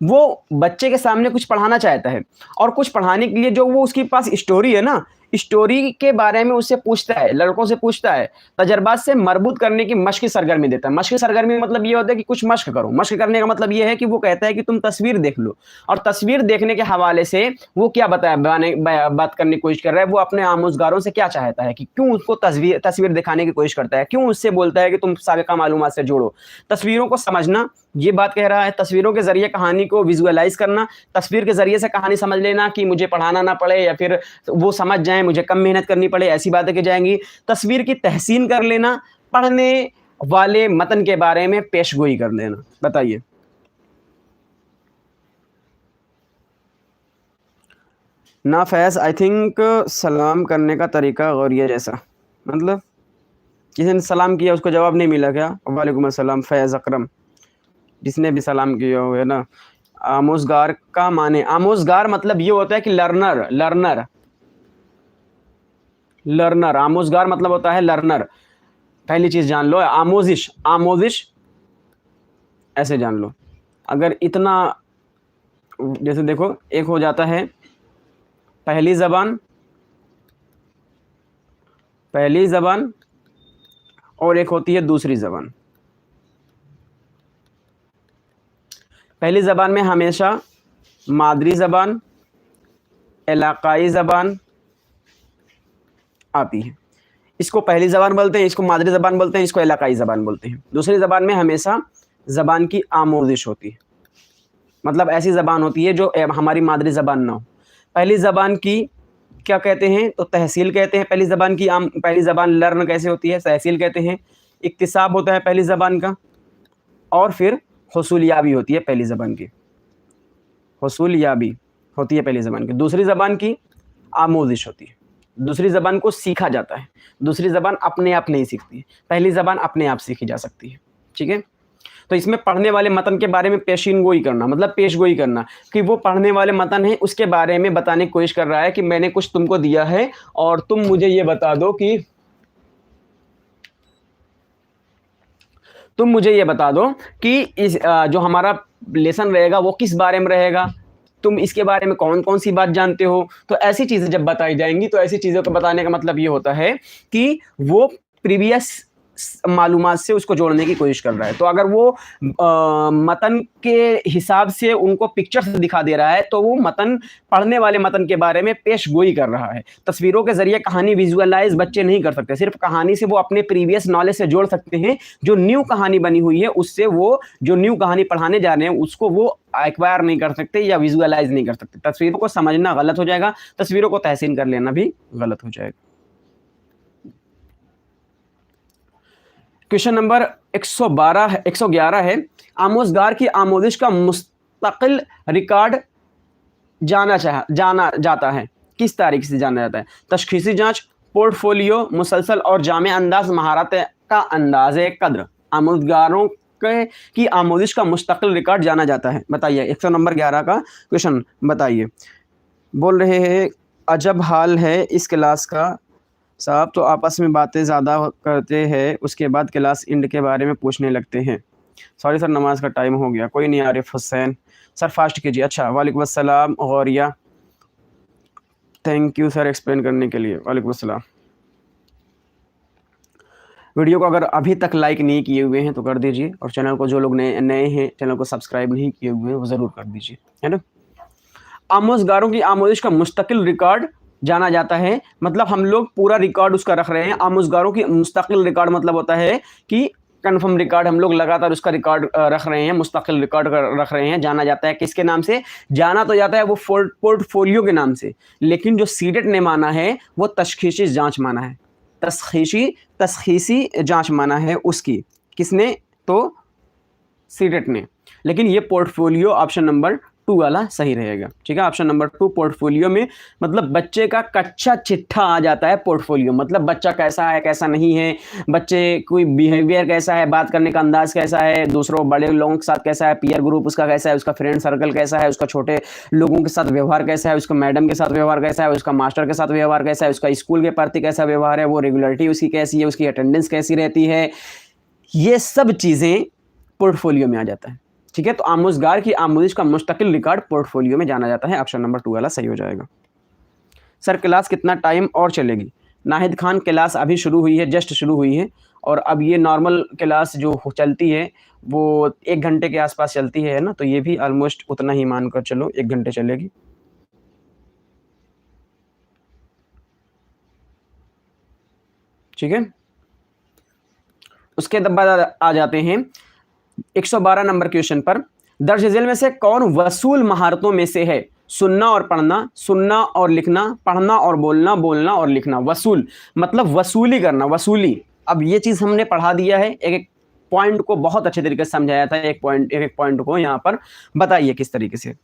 वो बच्चे के सामने कुछ पढ़ाना चाहता है, और कुछ पढ़ाने के लिए जो वो उसके पास स्टोरी है ना, स्टोरी के बारे में उससे पूछता है, लड़कों से पूछता है, तजर्बात से मरबूत करने की मशक़ी सरगर्मी देता है। मशक़ी सरगर्मी मतलब ये होता है कि कुछ मशक़ करो। मशक़ करने का मतलब ये है कि वो कहता है कि तुम तस्वीर देख लो, और तस्वीर देखने के हवाले से वो क्या बात करने की कोशिश कर रहा है, वो अपने आमोज़गारों से क्या चाहता है, कि क्यों उसको तस्वीर दिखाने की कोशिश करता है, क्यों उससे बोलता है कि तुम साबिका मालूमात से जोड़ो, तस्वीरों को समझना, ये बात कह रहा है। तस्वीरों के ज़रिए कहानी को विजुअलाइज़ करना, तस्वीर के ज़रिए से कहानी समझ लेना कि मुझे पढ़ाना ना पड़े या फिर वो समझ जाएँ, मुझे कम मेहनत करनी पड़े, ऐसी बातें की जाएँगी। तस्वीर की तहसीन कर लेना, पढ़ने वाले मतन के बारे में पेशगोई कर लेना। बताइए। ना फैज़, आई थिंक सलाम करने का तरीका गौरिया जैसा, मतलब किसी ने सलाम किया उसको जवाब नहीं मिला क्या? वालेकुम अस्सलाम फैज़ अकरम, जिसने भी सलाम किया हो, है ना। आमोज़गार का माने, आमोज़गार मतलब ये होता है कि लर्नर। आमोज़गार मतलब होता है लर्नर। पहली चीज़ जान लो, आमोज़िश ऐसे जान लो। अगर इतना, जैसे देखो, एक हो जाता है पहली ज़बान और एक होती है दूसरी ज़बान। पहली ज़बान में हमेशा मादरी ज़बान, इलाक़ाई ज़बान आती है। इसको पहली ज़बान बोलते हैं, इसको मादरी ज़बान बोलते हैं, इसको इलाकाई ज़बान बोलते हैं। दूसरी ज़बान में हमेशा ज़बान की आमोजिश होती है, मतलब ऐसी ज़बान होती है जो हमारी मादरी ज़बान ना हो। पहली ज़बान की क्या कहते हैं, तो तहसील कहते हैं। पहली ज़बान की पहली ज़बान लर्न कैसे होती है, तहसील कहते हैं। इक्तिसाब होता है पहली ज़बान का, और फिर हुसूलियाबी होती है पहली ज़बान की, हुसूलियाबी होती है पहली ज़बान की। दूसरी ज़बान की आमोजिश होती है, दूसरी ज़बान को सीखा जाता है। दूसरी ज़बान अपने आप नहीं सीखती है, पहली ज़बान अपने आप सीखी जा सकती है। ठीक है, तो इसमें पढ़ने वाले मतन के बारे में पेशीनगोई करना, मतलब पेशगोई करना, कि वो पढ़ने वाले मतन है उसके बारे में बताने की कोशिश कर रहा है कि मैंने कुछ तुमको दिया है और तुम मुझे ये बता दो कि इस जो हमारा लेसन रहेगा वो किस बारे में रहेगा, तुम इसके बारे में कौन कौन सी बात जानते हो। तो ऐसी चीज़ें जब बताई जाएंगी तो ऐसी चीज़ों को बताने का मतलब ये होता है कि वो प्रीवियस मालूमात से उसको जोड़ने की कोशिश कर रहा है। तो अगर वो मतन के हिसाब से उनको पिक्चर से दिखा दे रहा है तो वो मतन पढ़ने वाले मतन के बारे में पेशगोई कर रहा है। तस्वीरों के जरिए कहानी विजुअलाइज बच्चे नहीं कर सकते, सिर्फ कहानी से वो अपने प्रीवियस नॉलेज से जोड़ सकते हैं। जो न्यू कहानी बनी हुई है उससे वो जो न्यू कहानी पढ़ाने जा रहे हैं उसको वो एक्वायर नहीं कर सकते या विजुअलाइज नहीं कर सकते। तस्वीरों को समझना गलत हो जाएगा, तस्वीरों को तहसीन कर लेना भी गलत हो जाएगा। क्वेश्चन नंबर 111 है, आमोजगार की आमोदिश का मुस्तकिल रिकॉर्ड जाना जाता है, किस तारीख से जाना जाता है? तशखीसी जांच, पोर्टफोलियो, मुसलसल और जामे अंदाज महारत का अंदाज़ कद्र। आमोजगारों की आमोदिश का मुस्तकिल रिकॉर्ड जाना जाता है, बताइए। 100 नंबर 11 का क्वेश्चन बताइए। बोल रहे हैं अजब हाल है इस क्लास का साहब, तो आपस में बातें ज़्यादा करते हैं, उसके बाद क्लास इंड के बारे में पूछने लगते हैं। सॉरी सर, नमाज का टाइम हो गया। कोई नहीं, आरिफ हुसैन सर फास्ट कीजिए। अच्छा, वालेकुम अस्सलाम Gauriya, thank you sir explain करने के लिए। वालेकुम अस्सलाम। वीडियो को अगर अभी तक लाइक नहीं किए हुए हैं तो कर दीजिए, और चैनल को जो लोग नए हैं चैनल को सब्सक्राइब नहीं किए हुए हैं वो ज़रूर कर दीजिए, है ना। आमोजगारों की आमोदिश का मुस्तकिल रिकॉर्ड जाना जाता है, मतलब हम लोग पूरा रिकॉर्ड उसका रख रहे हैं। आमोजगारों की मुस्तकिल रिकॉर्ड मतलब होता है कि कन्फर्म रिकॉर्ड, हम लोग लगातार उसका रिकॉर्ड रख रहे हैं, मुस्तकिल रिकॉर्ड रख रहे हैं। जाना जाता है किसके नाम से? जाना तो जाता है वो पोर्टफोलियो के नाम से, लेकिन जो सीडेट ने माना है वो तशखीसी जांच माना है, तशखीसी जांच माना है उसकी। किसने? तो सीडेट ने। लेकिन ये पोर्टफोलियो ऑप्शन नंबर 2 वाला सही रहेगा। ठीक है, ऑप्शन नंबर 2 पोर्टफोलियो में मतलब बच्चे का कच्चा चिट्ठा आ जाता है पोर्टफोलियो, मतलब बच्चा कैसा है कैसा नहीं है, बच्चे कोई बिहेवियर कैसा है, बात करने का अंदाज कैसा है, दूसरों बड़े लोगों के साथ कैसा है, पीयर ग्रुप उसका कैसा है, उसका फ्रेंड सर्कल कैसा है, उसका छोटे लोगों के साथ व्यवहार कैसा है, उसका मैडम के साथ व्यवहार कैसा है, उसका मास्टर के साथ व्यवहार कैसा है, उसका स्कूल के प्रति कैसा व्यवहार है, वो रेगुलरिटी उसकी कैसी है, उसकी अटेंडेंस कैसी रहती है, ये सब चीज़ें पोर्टफोलियो में आ जाता है। ठीक है, तो आमोजगार की आमोदिश का मुस्तकिल रिकॉर्ड पोर्टफोलियो में जाना जाता है। ऑप्शन नंबर 2 वाला सही हो जाएगा। सर क्लास कितना टाइम और चलेगी? नाहिद खान, क्लास अभी शुरू हुई है, जस्ट शुरू हुई है, और अब ये नॉर्मल क्लास जो चलती है वो 1 घंटे के आसपास चलती है ना, तो ये भी ऑलमोस्ट उतना ही मानकर चलो 1 घंटे चलेगी। ठीक है, उसके बाद आ जाते हैं 112 नंबर क्वेश्चन पर। दर्ज झेल में से कौन वसूल महारतों में से है? सुनना और पढ़ना, सुनना और लिखना, पढ़ना और बोलना, बोलना और लिखना। वसूल मतलब वसूली करना, वसूली। अब ये चीज़ हमने पढ़ा दिया है, एक एक पॉइंट को बहुत अच्छे तरीके से समझाया था, एक एक पॉइंट को यहाँ पर बताइए किस तरीके से।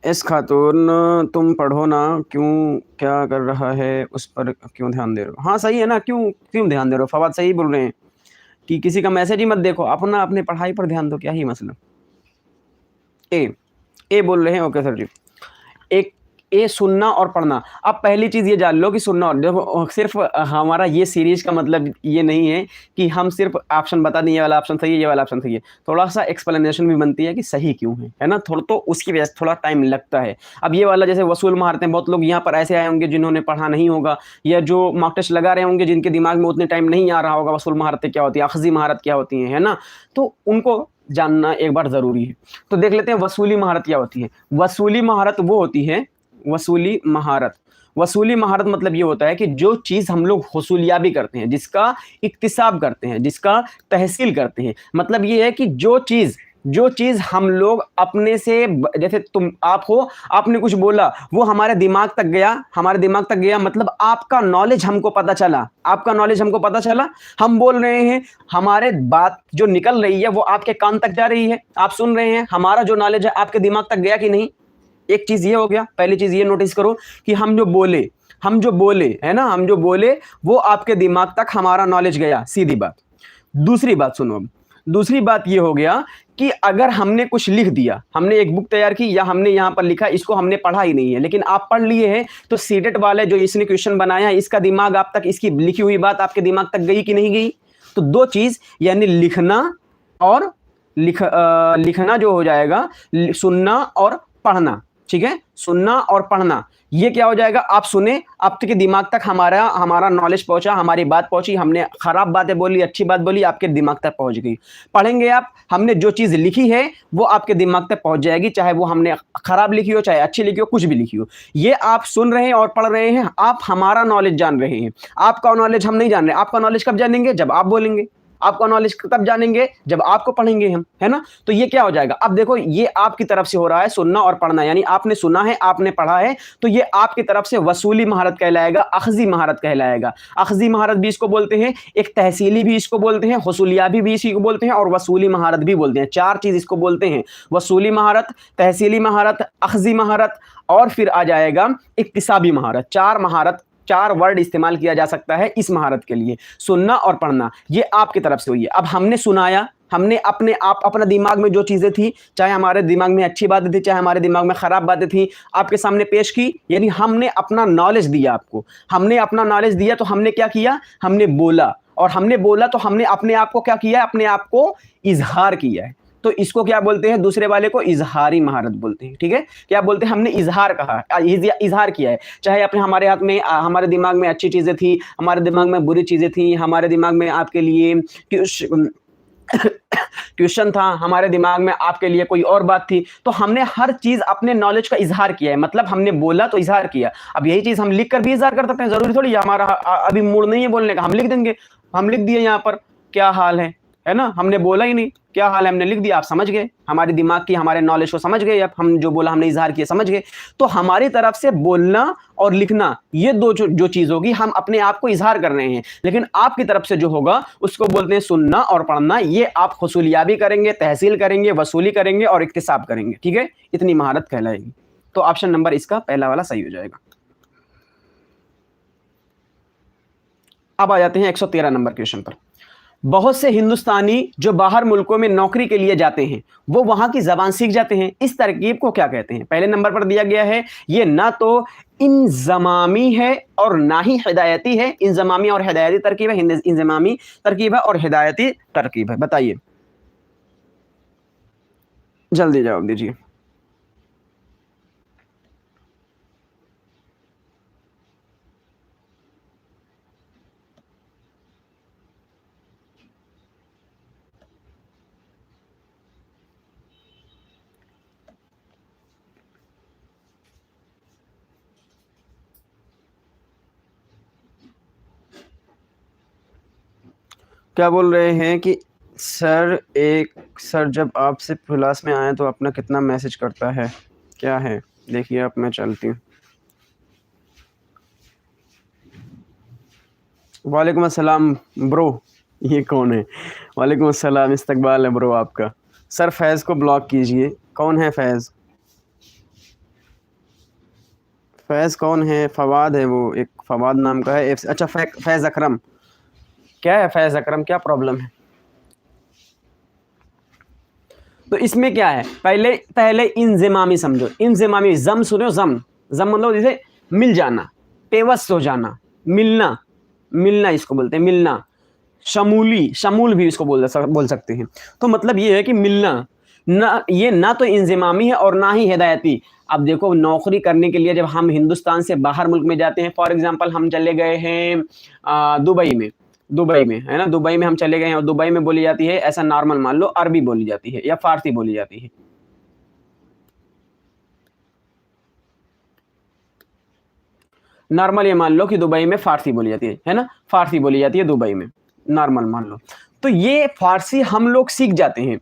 इस खातून तुम पढ़ो ना, क्यों क्या कर रहा है उस पर क्यों ध्यान दे रहे हो? हाँ सही है ना, क्यों ध्यान दे रहे हो? फवाद सही बोल रहे हैं कि किसी का मैसेज ही मत देखो, अपना अपने पढ़ाई पर ध्यान दो, क्या ही मसला। ए बोल रहे हैं, ओके सर जी। एक ए सुनना और पढ़ना। अब पहली चीज़ ये जान लो कि सुनना और, देखो सिर्फ हमारा ये सीरीज का मतलब ये नहीं है कि हम सिर्फ ऑप्शन बता दें ये वाला ऑप्शन सही है, ये वाला ऑप्शन सही है, थोड़ा सा एक्सप्लेनेशन भी बनती है कि सही क्यों है ना, थोड़ा तो उसकी वजह से थोड़ा टाइम लगता है। अब ये वाला जैसे वसूल महारतें हैं, बहुत लोग यहाँ पर ऐसे आए होंगे जिन्होंने पढ़ा नहीं होगा, या जो मॉक टेस्ट लगा रहे होंगे जिनके दिमाग में उतने टाइम नहीं आ रहा होगा वसूल महारतें क्या होती है, अखज़ी महारत क्या होती है ना, तो उनको जानना एक बार ज़रूरी है। तो देख लेते हैं वसूली महारत क्या होती है। वसूली महारत वो होती है, वसूली महारत। वसूली महारत मतलब ये होता है कि जो चीज़ हम लोग वसूलियाबी करते हैं, जिसका इक्तिसाब करते हैं, जिसका तहसील करते हैं, मतलब ये है कि जो चीज़ हम लोग अपने से जैसे तुम आप हो, आपने कुछ बोला, वो हमारे दिमाग तक गया, मतलब आपका नॉलेज हमको पता चला, हम बोल रहे हैं, हमारे बात जो निकल रही है वो आपके कान तक जा रही है, आप सुन रहे हैं, हमारा जो नॉलेज है आपके दिमाग तक गया कि नहीं। एक चीज ये हो गया, पहली चीज ये नोटिस करो कि हम जो बोले है ना, हम जो बोले वो आपके दिमाग तक हमारा नॉलेज गया, सीधी बात। दूसरी बात सुनो, अब दूसरी बात ये हो गया कि अगर हमने कुछ लिख दिया, हमने एक बुक तैयार की या हमने यहां पर लिखा, इसको हमने पढ़ा ही नहीं है, लेकिन आप पढ़ लिए हैं, तो सीटेट वाले जो इसने क्वेश्चन बनाया, इसका दिमाग आप तक, इसकी लिखी हुई बात आपके दिमाग तक गई कि नहीं गई। तो दो चीज, यानी लिखना और लिखना जो हो जाएगा, सुनना और पढ़ना, ठीक है, सुनना और पढ़ना, ये क्या हो जाएगा, आप सुने, आपके दिमाग तक हमारा नॉलेज पहुंचा, हमारी बात पहुंची, हमने खराब बातें बोली, अच्छी बात बोली, आपके दिमाग तक पहुंच गई। पढ़ेंगे आप, हमने जो चीज लिखी है वो आपके दिमाग तक पहुंच जाएगी, चाहे वो हमने खराब लिखी हो, चाहे अच्छी लिखी हो, कुछ भी लिखी हो। ये आप सुन रहे हैं और पढ़ रहे हैं, आप हमारा नॉलेज जान रहे हैं, आपका नॉलेज हम नहीं जान रहे। आपका नॉलेज कब जानेंगे, जब आप बोलेंगे। आपका नॉलेज तब जानेंगे जब आपको पढ़ेंगे हम, है ना। तो ये क्या हो जाएगा, अब देखो ये आपकी तरफ से हो रहा है सुनना और पढ़ना, यानी आपने सुना है, आपने पढ़ा है, तो ये आपकी तरफ से वसूली महारत कहलाएगा, अखजी महारत कहलाएगा। अखजी महारत भी इसको बोलते हैं, एक तहसीली भी इसको बोलते हैं, वसूलियाबी भी इसी को बोलते हैं, और वसूली महारत भी बोलते हैं। चार चीज इसको बोलते हैं, वसूली महारत, तहसीली महारत, अखजी महारत, और फिर आ जाएगा इक्तिसाबी महारत। चार वर्ड इस्तेमाल किया जा सकता है इस महारत के लिए, सुनना और पढ़ना। ये आपकी तरफ से हुई है। अब हमने सुनाया, हमने अपना दिमाग में जो चीजें थी, चाहे हमारे दिमाग में अच्छी बातें थी, चाहे हमारे दिमाग में खराब बातें थी, आपके सामने पेश की, यानी हमने अपना नॉलेज दिया आपको। हमने अपना नॉलेज दिया तो हमने क्या किया, हमने बोला, और हमने बोला तो हमने अपने आप को क्या किया, अपने आप को इजहार किया है। तो इसको क्या बोलते हैं, दूसरे वाले को इजहारी महारत बोलते हैं, ठीक है। क्या बोलते हैं, हमने इजहार कहा, इजहार किया है, चाहे अपने हमारे हाथ में, हमारे दिमाग में अच्छी चीजें थी, हमारे दिमाग में बुरी चीजें थी, हमारे दिमाग में आपके लिए ट्यूशन था, हमारे दिमाग में आपके लिए कोई और बात थी, तो हमने हर चीज अपने नॉलेज का इजहार किया है, मतलब हमने बोला तो इजहार किया। अब यही चीज हम लिख कर भी इजहार कर सकते हैं, जरूरी थोड़ी हमारा अभी मूड नहीं है बोलने का, हम लिख देंगे, हम लिख दिए यहाँ पर क्या हाल है ना, हमने बोला ही नहीं क्या हाल है, हमने लिख दिया, आप समझ गए, हमारे दिमाग की, हमारे नॉलेज को समझ गए, अब हम जो बोला हमने इजहार किया, समझ गए। तो हमारी तरफ से बोलना और लिखना, ये दो जो चीज होगी, हम अपने आप को इजहार कर रहे हैं, लेकिन आपकी तरफ से जो होगा उसको बोलते हैं सुनना और पढ़ना। ये आप वसूलियाबी करेंगे, तहसील करेंगे, वसूली करेंगे और इक्तिसाब करेंगे, ठीक है, इतनी महारत कहलाएगी। तो ऑप्शन नंबर इसका पहला वाला सही हो जाएगा। अब आ जाते हैं 113 नंबर क्वेश्चन पर। बहुत से हिंदुस्तानी जो बाहर मुल्कों में नौकरी के लिए जाते हैं वो वहां की जबान सीख जाते हैं, इस तरकीब को क्या कहते हैं। पहले नंबर पर दिया गया है, ये ना तो इंजमामी है और ना ही हिदायती है। इंजमामी और हिदायती तरकीब है, इंजमामी तरकीब है और हिदायती तरकीब है। बताइए, जल्दी जवाब दीजिए। क्या बोल रहे हैं कि सर जब आपसे क्लास में आए तो अपना कितना मैसेज करता है, क्या है, देखिए अब मैं चलती हूँ। वालेकुम अस्सलाम ब्रो, ये कौन है, वालेकुम अस्सलाम, इस्तकबाल है ब्रो आपका। सर फैज़ को ब्लॉक कीजिए। कौन है फैज़? फैज़ कौन है? फवाद है वो, एक फवाद नाम का है। अच्छा फैज़ अकरम, क्या है फैज़ अकरम, क्या प्रॉब्लम है? तो इसमें क्या है, पहले इंज़िमामी समझो। इंज़िमामी, जम सुनो, जम मतलब जैसे मिल जाना, पेवस्त हो जाना, मिलना इसको बोलते हैं, मिलना। शमूल भी इसको बोल सकते हैं। तो मतलब ये है कि मिलना, ना तो इंज़िमामी है और ना ही हिदायती। अब देखो, नौकरी करने के लिए जब हम हिंदुस्तान से बाहर मुल्क में जाते हैं, फॉर एग्जांपल हम चले गए हैं दुबई में, है ना, दुबई में हम चले गए हैं और दुबई में बोली जाती है, ऐसा नॉर्मल मान लो, अरबी बोली जाती है या फारसी बोली जाती है। नॉर्मल ये मान लो कि दुबई में फारसी बोली जाती है ना, फारसी बोली जाती है दुबई में, नॉर्मल मान लो। तो ये फारसी हम लोग सीख जाते हैं,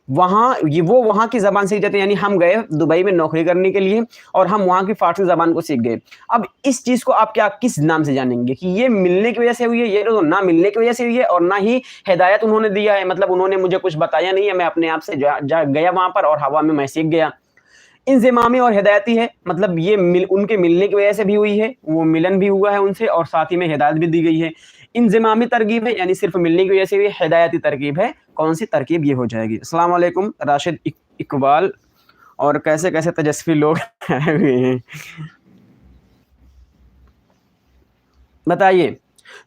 वहाँ ये वो वहाँ की ज़बान सीख जाते हैं, यानी हम गए दुबई में नौकरी करने के लिए और हम वहाँ की फारसी ज़बान को सीख गए। अब इस चीज़ को आप क्या किस नाम से जानेंगे कि ये मिलने की वजह से हुई है? ये तो ना मिलने की वजह से हुई है और ना ही हिदायत उन्होंने दिया है, मतलब उन्होंने मुझे कुछ बताया नहीं है, मैं अपने आप से गया वहाँ पर और हवा में मैं सीख गया। इंज़िमामी और हिदायती है, मतलब ये उनके मिलने की वजह से भी हुई है, वो मिलन भी हुआ है उनसे और साथ ही में हिदायत भी दी गई है। इंज़िमामी तरकीब है, यानी सिर्फ मिलने की वजह से हुई, हिदायती तरकीब है, कौन सी तरकीब ये हो जाएगी? अस्सलाम वालेकुम राशिद इकबाल, और कैसे-कैसे तेजस्वी लोग आए हुए हैं। बताइए,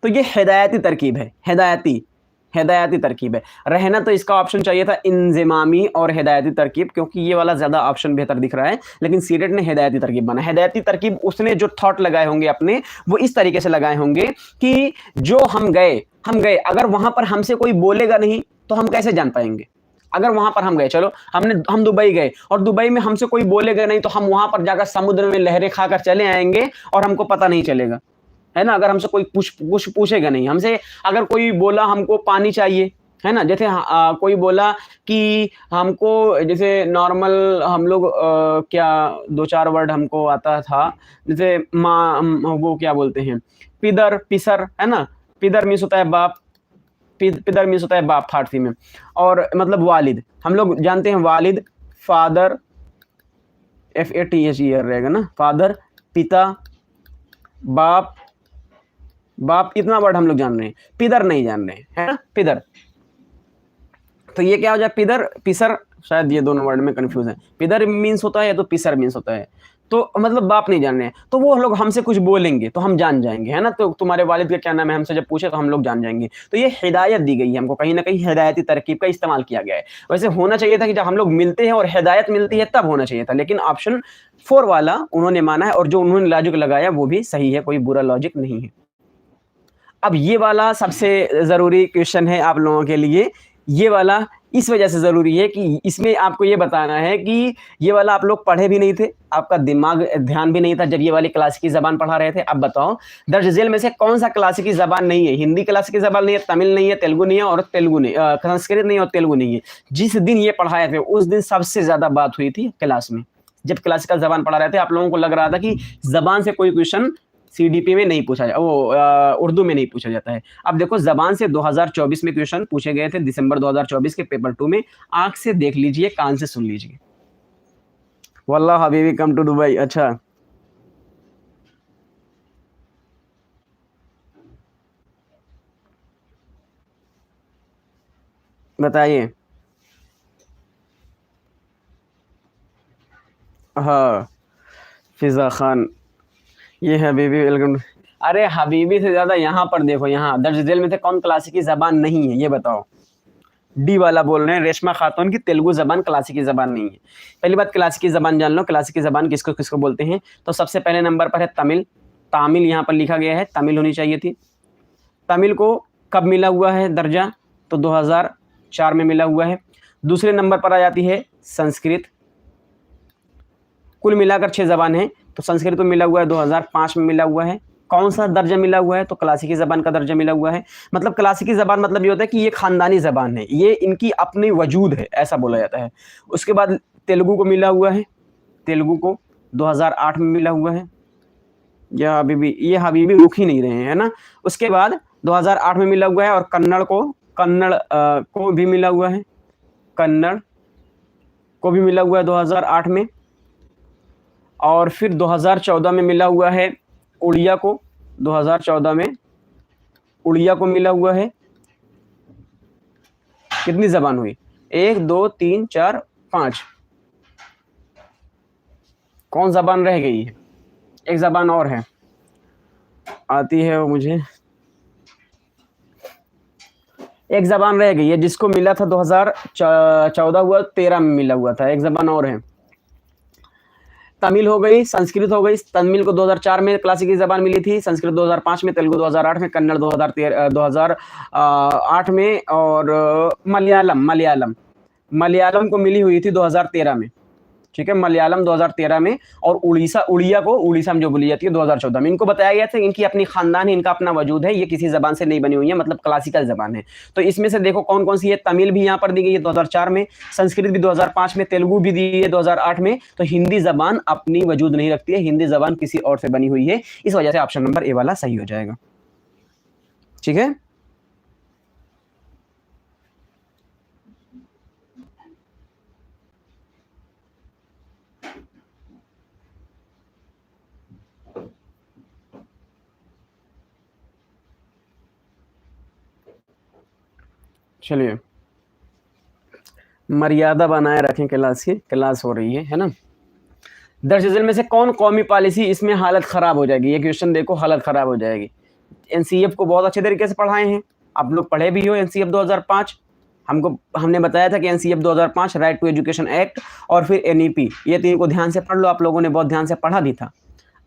तो ये हिदायती तरकीब है, हिदायती तरकीब है। रहना तो इसका ऑप्शन चाहिए था इंज़िमामी और हिदायती तरकीब, क्योंकि ये वाला ज़्यादा ऑप्शन बेहतर दिख रहा है, लेकिन सीडेट ने हिदायती तरकीब बना। हिदायती तरकीब उसने जो थॉट लगाए होंगे अपने, वो इस तरीके से लगाए होंगे कि जो हम गए, अगर वहाँ पर हमसे कोई बोलेगा नहीं, तो हम कैसे जान पाएँगे? अगर वहाँ पर हम गए, चलो हम दुबई गए और दुबई में हमसे कोई बोलेगा नहीं, तो हम वहाँ पर जाकर समुद्र में लहरें खाकर चले आएँगे और हमको पता नहीं चलेगा। है ना? अगर हमसे कोई कुछ पूछेगा नहीं, हमसे अगर कोई बोला हमको पानी चाहिए, है ना? जैसे कोई बोला कि हमको, जैसे नॉर्मल हम लोग क्या 2-4 वर्ड हमको आता था, जैसे वो क्या बोलते हैं, पिदर, पिसर, है ना? पिदर मीन्स होता है बाप, पिदर मीन्स होता है बाप फारसी में, और मतलब वालिद, हम लोग जानते हैं वालिद, फादर, FATHER रहेगा ना, फादर, पिता, बाप, इतना वर्ड हम लोग जान रहे हैं, पिदर नहीं जान रहे हैं, है ना? पिदर, तो ये क्या हो जाए, पिदर, पिसर, शायद ये दोनों वर्ड में कंफ्यूज है। पिदर मीन्स होता है या तो पिसर मीन्स होता है, तो मतलब बाप नहीं जान रहे हैं, तो वो लोग हमसे कुछ बोलेंगे तो हम जान जाएंगे, है ना? तो तुम्हारे वालिद का क्या नाम है, हमसे जब पूछे तो हम लोग जान जाएंगे। तो ये हिदायत दी गई है हमको, कहीं ना कहीं हिदायती तरकीब का इस्तेमाल किया गया है। वैसे होना चाहिए था कि जब हम लोग मिलते हैं और हिदायत मिलती है तब होना चाहिए था, लेकिन ऑप्शन 4 वाला उन्होंने माना है, और जो उन्होंने लॉजिक लगाया वो भी सही है, कोई बुरा लॉजिक नहीं है। अब ये वाला सबसे ज़रूरी क्वेश्चन है आप लोगों के लिए, ये वाला इस वजह से ज़रूरी है कि इसमें आपको ये बताना है कि ये वाला आप लोग पढ़े भी नहीं थे, आपका दिमाग ध्यान भी नहीं था जब ये वाली क्लासिकी ज़बान पढ़ा रहे थे। अब बताओ, दर्ज झेल में से कौन सा क्लासिकी ज़बान नहीं है? हिंदी क्लासिकी ज़बान नहीं है, तमिल नहीं है, तेलुगु नहीं है, और संस्कृत नहीं है और तेलुगु नहीं है। जिस दिन ये पढ़ाए थे उस दिन सबसे ज़्यादा बात हुई थी क्लास में, जब क्लासिकल ज़बान पढ़ा रहे थे। आप लोगों को लग रहा था कि ज़बान से कोई क्वेश्चन CDP में नहीं पूछा उर्दू में नहीं पूछा जाता है। अब देखो, ज़बान से 2024 में क्वेश्चन पूछे गए थे, दिसंबर 2024 के पेपर 2 में। आँख से देख लीजिए, कान से सुन लीजिए। वल्लाह हबीबी कम टू दुबई। अच्छा, बताइए। हाँ, फिज़ा खान, ये हबीबी वेलकम। अरे हबीबी से ज़्यादा यहाँ पर देखो, यहाँ दर्ज झेल में से कौन क्लासिकी ज़बान नहीं है, ये बताओ। डी वाला बोल रहे हैं, रेशमा खातून की तेलुगु ज़बान क्लासिकी ज़बान नहीं है। पहली बात, क्लासिकी ज़बान जान लो, क्लासिकी ज़बान किसको किसको बोलते हैं। तो सबसे पहले नंबर पर है तमिल, तामिल यहाँ पर लिखा गया है, तमिल होनी चाहिए थी। तमिल को कब मिला हुआ है दर्जा? तो 2004 में मिला हुआ है। दूसरे नंबर पर आ जाती है संस्कृत, कुल मिलाकर 6 ज़बान है, तो संस्कृत को मिला हुआ है 2005 में मिला हुआ है। कौन सा दर्जा मिला हुआ है? तो क्लासिकी ज़बान का दर्जा मिला हुआ है। मतलब क्लासिकी ज़बान मतलब ये होता है कि ये ख़ानदानी ज़बान है, ये इनकी अपनी वजूद है, ऐसा बोला जाता है। उसके बाद तेलुगु को मिला हुआ है, तेलुगु को 2008 में मिला हुआ है। ये हबीबी रुक ही नहीं रहे हैं, है ना। उसके बाद 2008 में मिला हुआ है, और कन्नड़ को भी मिला हुआ है, कन्नड़ को भी मिला हुआ है 2008 में। और फिर 2014 में मिला हुआ है उड़िया को, 2014 में उड़िया को मिला हुआ है। कितनी ज़बान हुई? 1 2 3 4 5, कौन ज़बान रह गई है? एक ज़बान और है, आती है वो मुझे, एक ज़बान रह गई है जिसको मिला था 2014 हुआ, 13 में मिला हुआ था। एक ज़बान और है, तमिल हो गई, संस्कृत हो गई। तमिल को 2004 में क्लासिकी ज़बान मिली थी, संस्कृत 2005 में, तेलुगु 2008 में, कन्नड़ 2008 में, और मलयालम को मिली हुई थी 2013 में। ठीक है, मलयालम 2013 में, और उड़िया को उड़ीसा में जो बोली जाती है 2014 में। इनको बताया गया था इनकी अपनी खानदान है, इनका अपना वजूद है, ये किसी जबान से नहीं बनी हुई है, मतलब क्लासिकल जबान है। तो इसमें से देखो कौन कौन सी है। तमिल भी यहाँ पर दी गई है 2004 में, संस्कृत भी 2005 में, तेलुगु भी दी है 2008 में। तो हिंदी जबान अपनी वजूद नहीं रखती है, हिंदी जबान किसी और से बनी हुई है। इस वजह से ऑप्शन नंबर ए वाला सही हो जाएगा। ठीक है, चलिए मर्यादा बनाए रखें क्लास की, क्लास हो रही है ना। दर्ज झेल में से कौन कौमी पॉलिसी इसमें हालत खराब हो जाएगी। ये क्वेश्चन देखो, हालत खराब हो जाएगी। एनसीएफ को बहुत अच्छे तरीके से पढ़ाए हैं, आप लोग पढ़े भी हो एनसीएफ 2005। हमने बताया था कि NCF 2005, right to education act, और फिर एनईपी, ये तीन को ध्यान से पढ़ लो, आप लोगों ने बहुत ध्यान से पढ़ा भी था।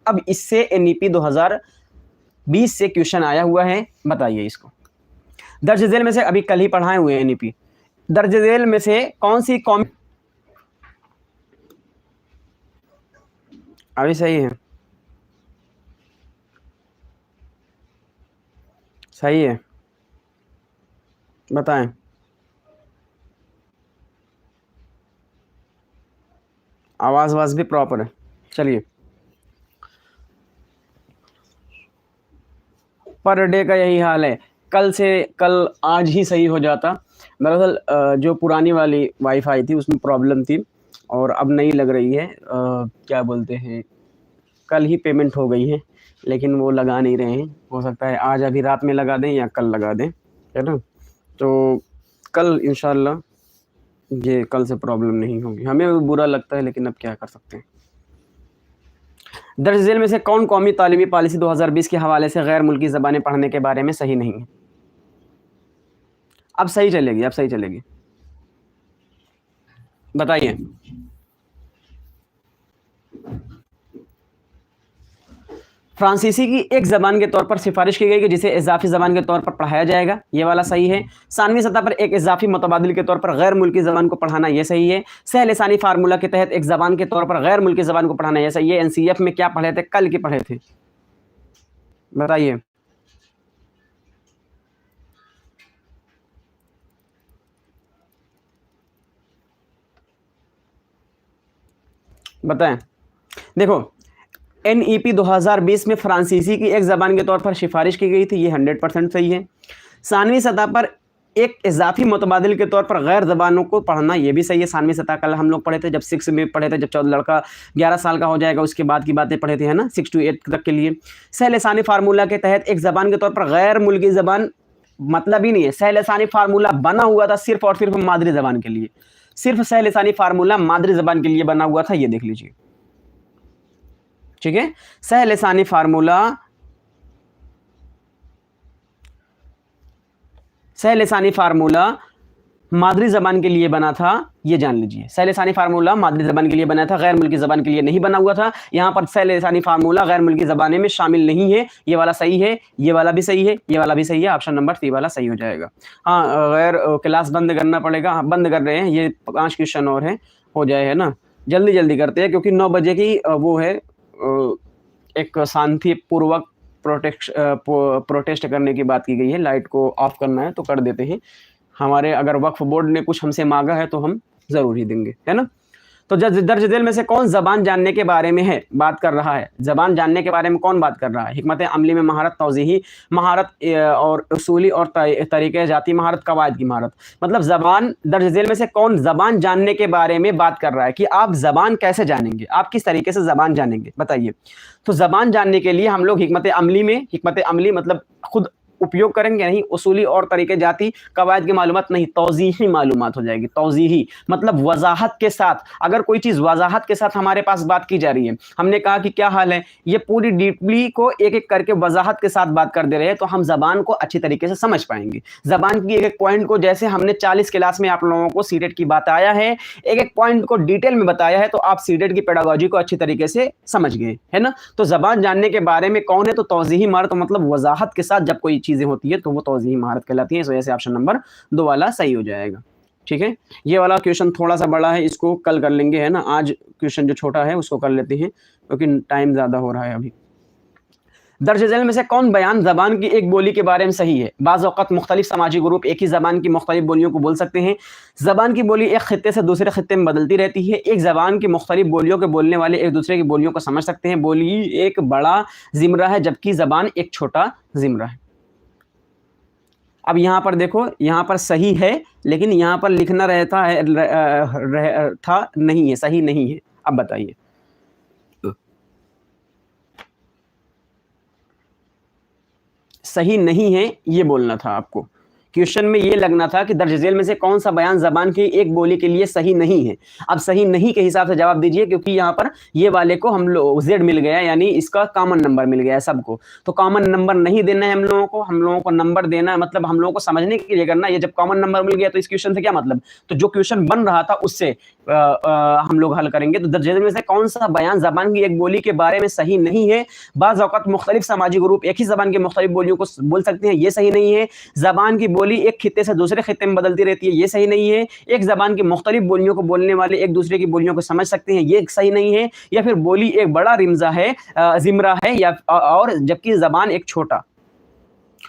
अब इससे एनईपी 2020 से क्वेश्चन आया हुआ है, बताइए इसको। दर्ज झेल में से अभी कल ही पढ़ाए हुए एनईपी, दर्ज झेल में से कौन सी कौमी, अभी सही है, सही है, बताएं। आवाज भी प्रॉपर है। चलिए, पर डे का यही हाल है, कल आज ही सही हो जाता। दरअसल जो पुरानी वाली वाईफाई थी उसमें प्रॉब्लम थी, और अब नई लग रही है, क्या बोलते हैं, कल ही पेमेंट हो गई है, लेकिन वो लगा नहीं रहे हैं। हो सकता है आज अभी रात में लगा दें या कल लगा दें, है ना। तो कल इंशाल्लाह ये कल से प्रॉब्लम नहीं होगी। हमें बुरा लगता है, लेकिन अब क्या कर सकते हैं। दर्ज झेल में से कौन कौमी तालीमी पॉलिसी 2020 के हवाले से गैर मुल्की ज़बानें पढ़ने के बारे में सही नहीं है। अब सही चलेगी, अब सही चलेगी, बताइए। फ्रांसीसी की एक ज़बान के तौर पर सिफारिश की गई कि जिसे इजाफी ज़बान के तौर पर पढ़ाया जाएगा, ये वाला सही है। सानवी सतह पर एक इजाफी मुतबादिल के तौर पर गैर मुल्की ज़बान को पढ़ाना, ये सही है। सह लिसानी फार्मूला के तहत एक ज़बान के तौर पर गैर मुल्की ज़बान को पढ़ाना, ये सही है। एनसीएफ में क्या पढ़े थे, कल की पढ़े थे, बताइए। बताएं, देखो एनईपी 2020 में फ्रांसीसी की एक ज़बान के तौर पर सिफारिश की गई थी, ये 100% सही है। सानवी सतह पर एक इजाफी मुतबादिल के तौर पर गैर ज़बानों को पढ़ना, ये भी सही है। सानवी सतह कल हम लोग पढ़े थे, जब 6 में पढ़े थे, जब लड़का 11 साल का हो जाएगा उसके बाद की बातें पढ़े थे, है ना, 6 to 8 तक के लिए। सह लिसानी फार्मूला के तहत एक ज़बान के तौर पर गैर मुल्की ज़बान, मतलब ही नहीं है, सह लिसानी फार्मूला बना हुआ था सिर्फ और सिर्फ मादरी ज़बान के लिए, सिर्फ सह लिसानी फार्मूला मादरी ज़बान के लिए बना हुआ था, ये देख लीजिए। ठीक है, सह लिसानी फार्मूला, सह लिसानी फार्मूला मादरी ज़बान के लिए बना था, ये जान लीजिए। सह लिसानी फार्मूला मादरी ज़बान के लिए बना था, गैर मुल्की ज़बान के लिए नहीं बना हुआ था। यहाँ पर सह लिसानी फार्मूला गैर मुल्की ज़बानें में शामिल नहीं है, ये वाला सही है, ये वाला भी सही है, ये वाला भी सही है। ऑप्शन नंबर 3 वाला सही हो जाएगा। हाँ, गैर क्लास बंद करना पड़ेगा, हाँ बंद कर रहे हैं, ये 5 क्वेश्चन और हैं, हो जाए, है ना, जल्दी जल्दी करते हैं, क्योंकि 9 बजे की वो है, एक शांतिपूर्वक प्रोटेस्ट करने की बात की गई है। लाइट को ऑफ करना है तो कर देते हैं, हमारे अगर वक्फ बोर्ड ने कुछ हमसे मांगा है तो हम ज़रूर ही देंगे, है ना। तो दर्ज झेल में से कौन ज़बान जानने के बारे में है बात कर रहा है, ज़बान जानने के बारे में कौन बात कर रहा है। हिकमत अमली में महारत, तौज़ीही महारत और उसूली और तरीक़े जाती महारत, कवायद की महारत। मतलब ज़बान, दर्ज झेल में से कौन ज़बान जानने के बारे में बात कर रहा है कि आप ज़बान कैसे जानेंगे, आप किस तरीके से ज़बान जानेंगे, बताइए। तो ज़बान जानने के लिए हम लोग हिकमत अमली में, हिकमत अमली मतलब खुद उपयोग करेंगे नहीं, उसूली और तरीके जाती कवायद की मालूमात नहीं, तौज़ीही मालूमात हो जाएगी। तौज़ीही मतलब वजाहत के साथ, अगर कोई चीज़ वजाहत के साथ हमारे पास बात की जा रही है, हमने कहा कि क्या हाल है, ये पूरी डीपली को एक एक करके वजाहत के साथ बात कर दे रहे हैं, तो हम ज़बान को अच्छी तरीके से समझ पाएंगे। ज़बान की एक एक पॉइंट को, जैसे हमने 40 क्लास में आप लोगों को सीटेट की बात आया है, एक एक पॉइंट को डिटेल में बताया है, तो आप सीटेट की पेडागोजी को अच्छी तरीके से समझ गए, है ना। तो ज़बान जानने के बारे में कौन है, तो तौज़ीही महारत, मतलब वजाहत के साथ जब कोई चीज़ें होती है तो वो तौज़ीही महारत कहलाती है। इस वजह से ऑप्शन नंबर 2 वाला सही हो जाएगा। ठीक है, ये वाला क्वेश्चन थोड़ा सा बड़ा है, इसको कल कर लेंगे, है ना। आज क्वेश्चन जो छोटा है उसको कर लेते हैं क्योंकि टाइम ज़्यादा हो रहा है अभी। दर्ज झेल में से कौन बयान ज़बान की एक बोली के बारे में सही है? बाज़ औक़ात मुख्तलिफ समाजी ग्रुप एक ही ज़बान की मुख्तलिफ बोलियों को बोल सकते हैं। ज़बान की बोली एक ख़ित्ते से दूसरे ख़ित्ते में बदलती रहती है। एक ज़बान की मुख्तलिफ बोलियों के बोलने वाले एक दूसरे की बोलियों को समझ सकते हैं। बोली एक बड़ा ज़िमरा है जबकि ज़बान एक छोटा ज़िमरा है। अब यहाँ पर देखो, यहाँ पर सही है लेकिन यहाँ पर लिखना रहता है था नहीं है, सही नहीं है। अब बताइए, सही नहीं है ये बोलना था आपको। क्वेश्चन में ये लगना था कि दर्ज झेल में से कौन सा बयान ज़बान की एक बोली के लिए सही नहीं है। अब सही नहीं के हिसाब से जवाब दीजिए क्योंकि यहाँ पर ये वाले को हम लोग जेड मिल गया, यानी इसका कॉमन नंबर मिल गया है सबको। तो कॉमन नंबर नहीं देना है हम लोगों को नंबर देना है, मतलब हम लोगों को समझने के लिए करना है। ये जब कॉमन नंबर मिल गया तो इस क्वेश्चन से क्या मतलब, तो जो क्वेश्चन बन रहा था उससे हम लोग हल करेंगे। तो दर्ज झेल में से कौन सा बयान ज़बान की एक बोली के बारे में सही नहीं है? बाज़ औक़ात मुख्तलिफ समाजी ग्रुप एक ही ज़बान की मुख्तलिफ बोलियों को बोल सकते हैं, ये सही नहीं है। ज़बान की बोली एक खित्ते से दूसरे खित्ते में बदलती रहती है, ये सही नहीं है। एक ज़बान की मुख्तलिफ बोलियों को बोलने वाले एक दूसरे की बोलियों को समझ सकते हैं, ये सही नहीं है। या फिर बोली एक बड़ा रिमज़ा है, ज़िमरा है, या और जबकि ज़बान एक छोटा।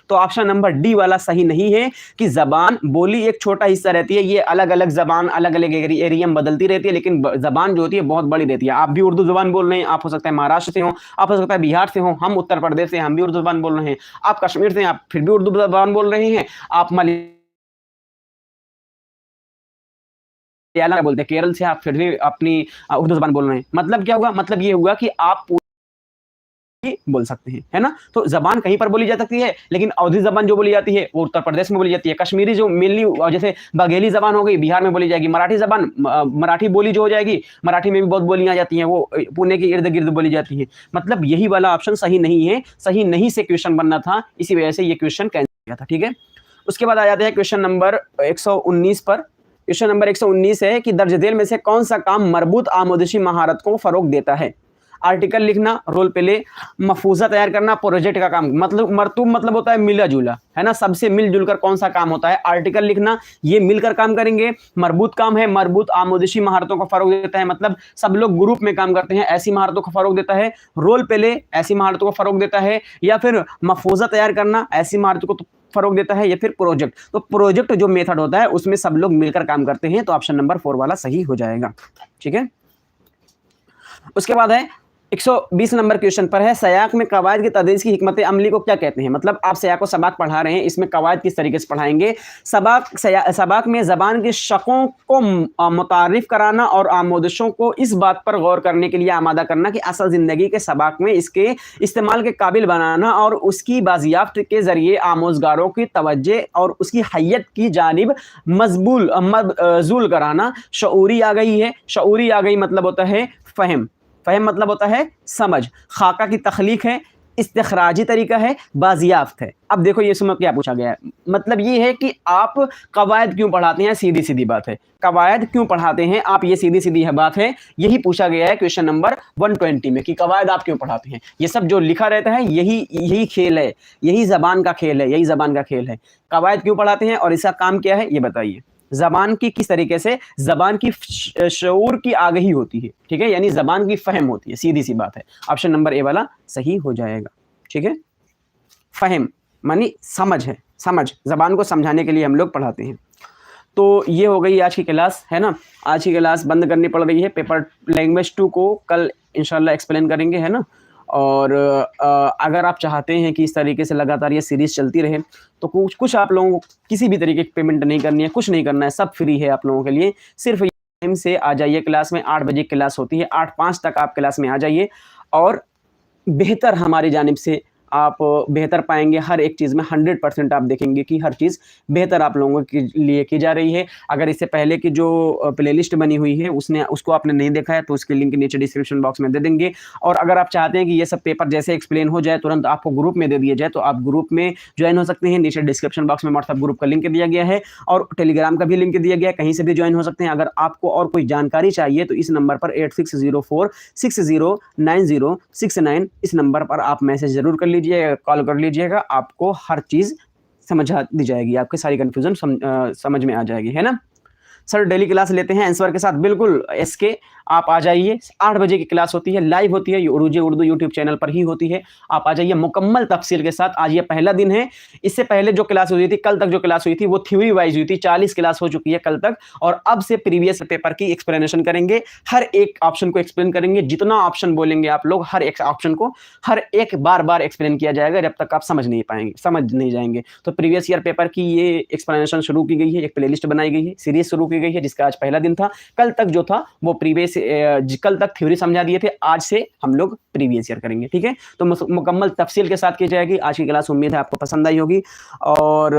तो ऑप्शन नंबर डी वाला सही नहीं है कि ज़बान बोली एक छोटा हिस्सा रहती है। ये अलग-अलग ज़बान अलग-अलग एरिया में बदलती रहती है, लेकिन ज़बान जो होती है बहुत बड़ी रहती है। आप भी उर्दू ज़बान बोल रहे हैं, आप हो सकता है महाराष्ट्र से हो, आप हो सकता है बिहार से हो, हम उत्तर प्रदेश से, हम भी उर्दू ज़बान बोल रहे हैं। आप कश्मीर से, आप फिर भी उर्दू ज़बान बोल रहे हैं। आप मलयालम बोलते हैं, केरल से, आप फिर भी अपनी उर्दू ज़बान बोल रहे हैं। मतलब क्या हुआ? मतलब ये हुआ कि आप बोल सकते हैं, है ना। तो जबान कहीं पर बोली जा सकती है, लेकिन अवधी जबान जो बोली जाती है वो उत्तर प्रदेश में बोली जाती है। कश्मीरी जो मेनली जैसे बघेली जबान हो गई बिहार में बोली जाएगी। मराठी जबान मराठी बोली जो हो जाएगी, मराठी में भी बहुत बोलियां जाती हैं, वो पुणे के इर्द गिर्द बोली जाती है। मतलब यही वाला ऑप्शन सही नहीं है, सही नहीं से क्वेश्चन बनना था, इसी वजह से ये क्वेश्चन कैंसिल किया था। ठीक है, उसके बाद आ जाते हैं क्वेश्चन नंबर 119 पर। क्वेश्चन नंबर 119 है कि दर्ज झेल में से कौन सा काम मरबूत आमोदशी महारत को फरोग देता है? आर्टिकल लिखना, रोल प्ले, मफूजा तैयार करना, प्रोजेक्ट का काम। मतलब मरतूब मतलब होता है मिला जुला, है ना, सबसे मिलजुल कर कौन सा काम होता है? आर्टिकल लिखना, ये मिलकर काम करेंगे। मरबूत काम है, मरबूत आमोदशी महारतों को फरोग देता है, मतलब सब लोग ग्रुप में काम करते हैं, ऐसी महारतों को फरोग देता है। रोल प्ले ऐसी महारतों को फरोग देता है, या फिर मफूजा तैयार करना ऐसी महारतों को फरोग देता है, या फिर प्रोजेक्ट। तो प्रोजेक्ट जो मेथड होता है उसमें सब लोग मिलकर काम करते हैं, तो ऑप्शन नंबर 4 वाला सही हो जाएगा। ठीक है, उसके बाद है 120 नंबर क्वेश्चन पर है, सयाक में कवायद की तदरीस की हिकमत अमली को क्या कहते हैं? मतलब आप सयाक को सबाक पढ़ा रहे हैं, इसमें कवायद किस तरीके से पढ़ाएंगे? सबाक में ज़बान के शकों को मुतारिफ कराना और आमोदशों को इस बात पर गौर करने के लिए आमादा करना कि असल ज़िंदगी के सबाक में इसके इस्तेमाल के काबिल बनाना और उसकी बाजियाफ्त के ज़रिए आमोजगारों की तवज्जो और उसकी हैयत की जानिब मजबूल कराना। शऊरी आ गई है, शऊरी आ गई मतलब होता है फ़हम, फ़हम मतलब होता है समझ। खाका की तख्लीक है, इस्तिखराजी तरीका है, बाजियाफ्त है। अब देखो ये सुनो क्या पूछा गया है, मतलब ये है कि आप कवायद क्यों पढ़ाते हैं, सीधी सीधी बात है, कवायद क्यों पढ़ाते हैं आप, ये सीधी सीधी है बात है। यही पूछा गया है क्वेश्चन नंबर 120 में कि कवायद आप क्यों पढ़ाते हैं। ये सब जो लिखा रहता है यही खेल है, यही ज़बान का खेल है, यही ज़बान का खेल है। कवायद क्यों पढ़ाते हैं और इसका काम क्या है ये बताइए। ज़बान की किस तरीके से ज़बान की शऊर की आगही होती है, ठीक है, यानी ज़बान की फ़हम होती है, सीधी सी बात है। ऑप्शन नंबर ए वाला सही हो जाएगा। ठीक है, फ़हम मानी समझ है, समझ, ज़बान को समझाने के लिए हम लोग पढ़ाते हैं। तो ये हो गई आज की क्लास, है ना। आज की क्लास बंद करनी पड़ रही है, पेपर लैंग्वेज 2 को कल इंशाल्लाह एक्सप्लेन करेंगे, है ना। और अगर आप चाहते हैं कि इस तरीके से लगातार ये सीरीज़ चलती रहे तो कुछ आप लोगों को किसी भी तरीके की पेमेंट नहीं करनी है, कुछ नहीं करना है, सब फ्री है आप लोगों के लिए। सिर्फ टाइम से आ जाइए क्लास में, 8 बजे क्लास होती है, 8:05 तक आप क्लास में आ जाइए और बेहतर हमारी जानिब से आप बेहतर पाएंगे। हर एक चीज़ में 100% आप देखेंगे कि हर चीज़ बेहतर आप लोगों के लिए की जा रही है। अगर इससे पहले की जो प्लेलिस्ट बनी हुई है उसको आपने नहीं देखा है तो उसकी लिंक नीचे डिस्क्रिप्शन बॉक्स में दे देंगे। और अगर आप चाहते हैं कि ये सब पेपर जैसे एक्सप्लेन हो जाए तुरंत आपको ग्रुप में दे दिया जाए तो आप ग्रुप में ज्वाइन हो सकते हैं। नीचे डिस्क्रिप्शन बॉक्स में व्हाट्सएप ग्रुप का लिंक दिया गया है और टेलीग्राम का भी लिंक दिया गया है, कहीं से भी ज्वाइन हो सकते हैं। अगर आपको और कोई जानकारी चाहिए तो इस नंबर पर 8604609069 इस नंबर पर आप मैसेज ज़रूर कर लीजिए, कॉल कर लीजिएगा, आपको हर चीज़ समझा दी जाएगी, आपकी सारी कन्फ्यूजन समझ में आ जाएगी, है ना। सर डेली क्लास लेते हैं आंसर के साथ, बिल्कुल एसके आप आ जाइए, 8 बजे की क्लास होती है, लाइव होती है, उर्दू यूट्यूब चैनल पर ही होती है। आप आ जाइए मुकम्मल तफसील के साथ। आज ये पहला दिन है, इससे पहले जो क्लास हुई थी, कल तक जो क्लास हुई थी वो थ्योरी वाइज हुई थी, 40 क्लास हो चुकी है कल तक, और अब से प्रीवियस पेपर की एक्सप्लेनेशन करेंगे, हर एक ऑप्शन को एक्सप्लेन करेंगे, जितना ऑप्शन बोलेंगे आप लोग हर एक ऑप्शन को हर एक बार बार एक्सप्लेन किया जाएगा जब तक आप समझ नहीं पाएंगे, समझ नहीं जाएंगे। तो प्रीवियस ईयर पेपर की ये एक्सप्लेनेशन शुरू की गई है, एक प्लेलिस्ट बनाई गई है, सीरीज शुरू की गई है, जिसका आज पहला दिन था। कल तक जो था वो प्रीवियस, कल तक थ्योरी समझा दिए थे, आज से हम लोग प्रीवियस ईयर करेंगे, ठीक है। तो मुकम्मल तफसील के साथ की जाएगी आज की क्लास, उम्मीद है आपको पसंद आई होगी। और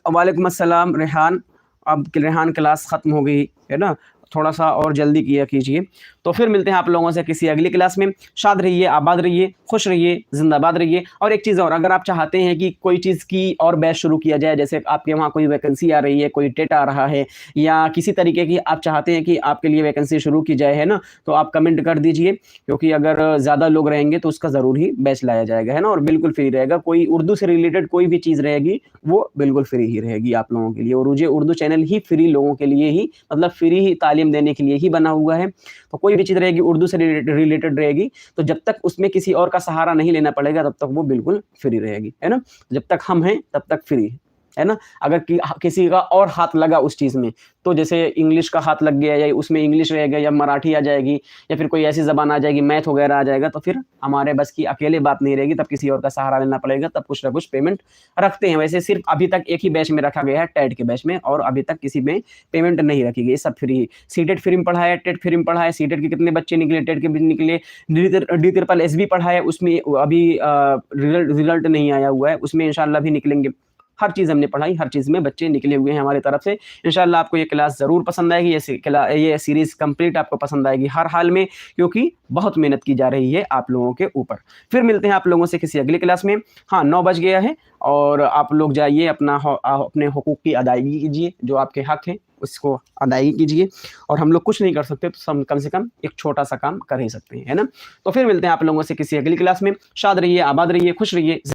वालेकुम अस्सलाम रेहान, अब रेहान क्लास खत्म हो गई है ना, थोड़ा सा और जल्दी किया कीजिए। तो फिर मिलते हैं आप लोगों से किसी अगली क्लास में। शाद रहिए, आबाद रहिए, खुश रहिए, जिंदाबाद रहिए। और एक चीज़ और, अगर आप चाहते हैं कि कोई चीज़ की और बैच शुरू किया जाए, जैसे आपके वहाँ कोई वैकेंसी आ रही है, कोई टेट आ रहा है, या किसी तरीके की आप चाहते हैं कि आपके लिए वैकेंसी शुरू की जाए, है ना, तो आप कमेंट कर दीजिए, क्योंकि अगर ज़्यादा लोग रहेंगे तो उसका ज़रूर ही बैच लाया जाएगा, है ना, और बिल्कुल फ्री रहेगा। कोई उर्दू से रिलेटेड कोई भी चीज़ रहेगी वो बिल्कुल फ्री ही रहेगी आप लोगों के लिए। और उर्दू चैनल ही फ्री लोगों के लिए ही, मतलब फ्री ही तालीम देने के लिए ही बना हुआ है। तो कोई भी चीज़ रहेगी उर्दू से रिलेटेड रहेगी, तो जब तक उसमें किसी और का सहारा नहीं लेना पड़ेगा तब तक वो बिल्कुल फ्री रहेगी, है ना। जब तक हम हैं तब तक फ्री है ना। अगर किसी का और हाथ लगा उस चीज़ में, तो जैसे इंग्लिश का हाथ लग गया, या उसमें इंग्लिश रहेगा, या मराठी आ जाएगी, या फिर कोई ऐसी ज़बान आ जाएगी, मैथ वगैरह आ जाएगा, तो फिर हमारे बस की अकेले बात नहीं रहेगी, तब किसी और का सहारा लेना पड़ेगा। तब कुछ ना कुछ पेमेंट रखते हैं। वैसे सिर्फ अभी तक एक ही बैच में रखा गया है, टेट के बैच में, और अभी तक किसी में पेमेंट नहीं रखी गई, सब फ्री। सीटेट फ्री में पढ़ा है, टेट फ्री में पढ़ा है। सीटेट के कितने बच्चे निकले, टेट के भी निकले। D-SSB भी पढ़ा है, उसमें अभी रिजल्ट नहीं आया हुआ है, उसमें इंशाल्लाह भी निकलेंगे। हर चीज़ हमने पढ़ाई, हर चीज़ में बच्चे निकले हुए हैं हमारी तरफ से। इंशाल्लाह आपको ये क्लास ज़रूर पसंद आएगी, ये सीरीज़ कंप्लीट आपको पसंद आएगी हर हाल में, क्योंकि बहुत मेहनत की जा रही है आप लोगों के ऊपर। फिर मिलते हैं आप लोगों से किसी अगली क्लास में। हाँ, 9 बज गया है, और आप लोग जाइए अपने हुकूक की अदायगी कीजिए, जो आपके हक हैं उसको अदायगी कीजिए। और हम लोग कुछ नहीं कर सकते तो कम से कम एक छोटा सा काम कर ही सकते हैं, है ना। तो फिर मिलते हैं आप लोगों से किसी अगली क्लास में। शाद रहिए, आबाद रहिए, खुश रहिए।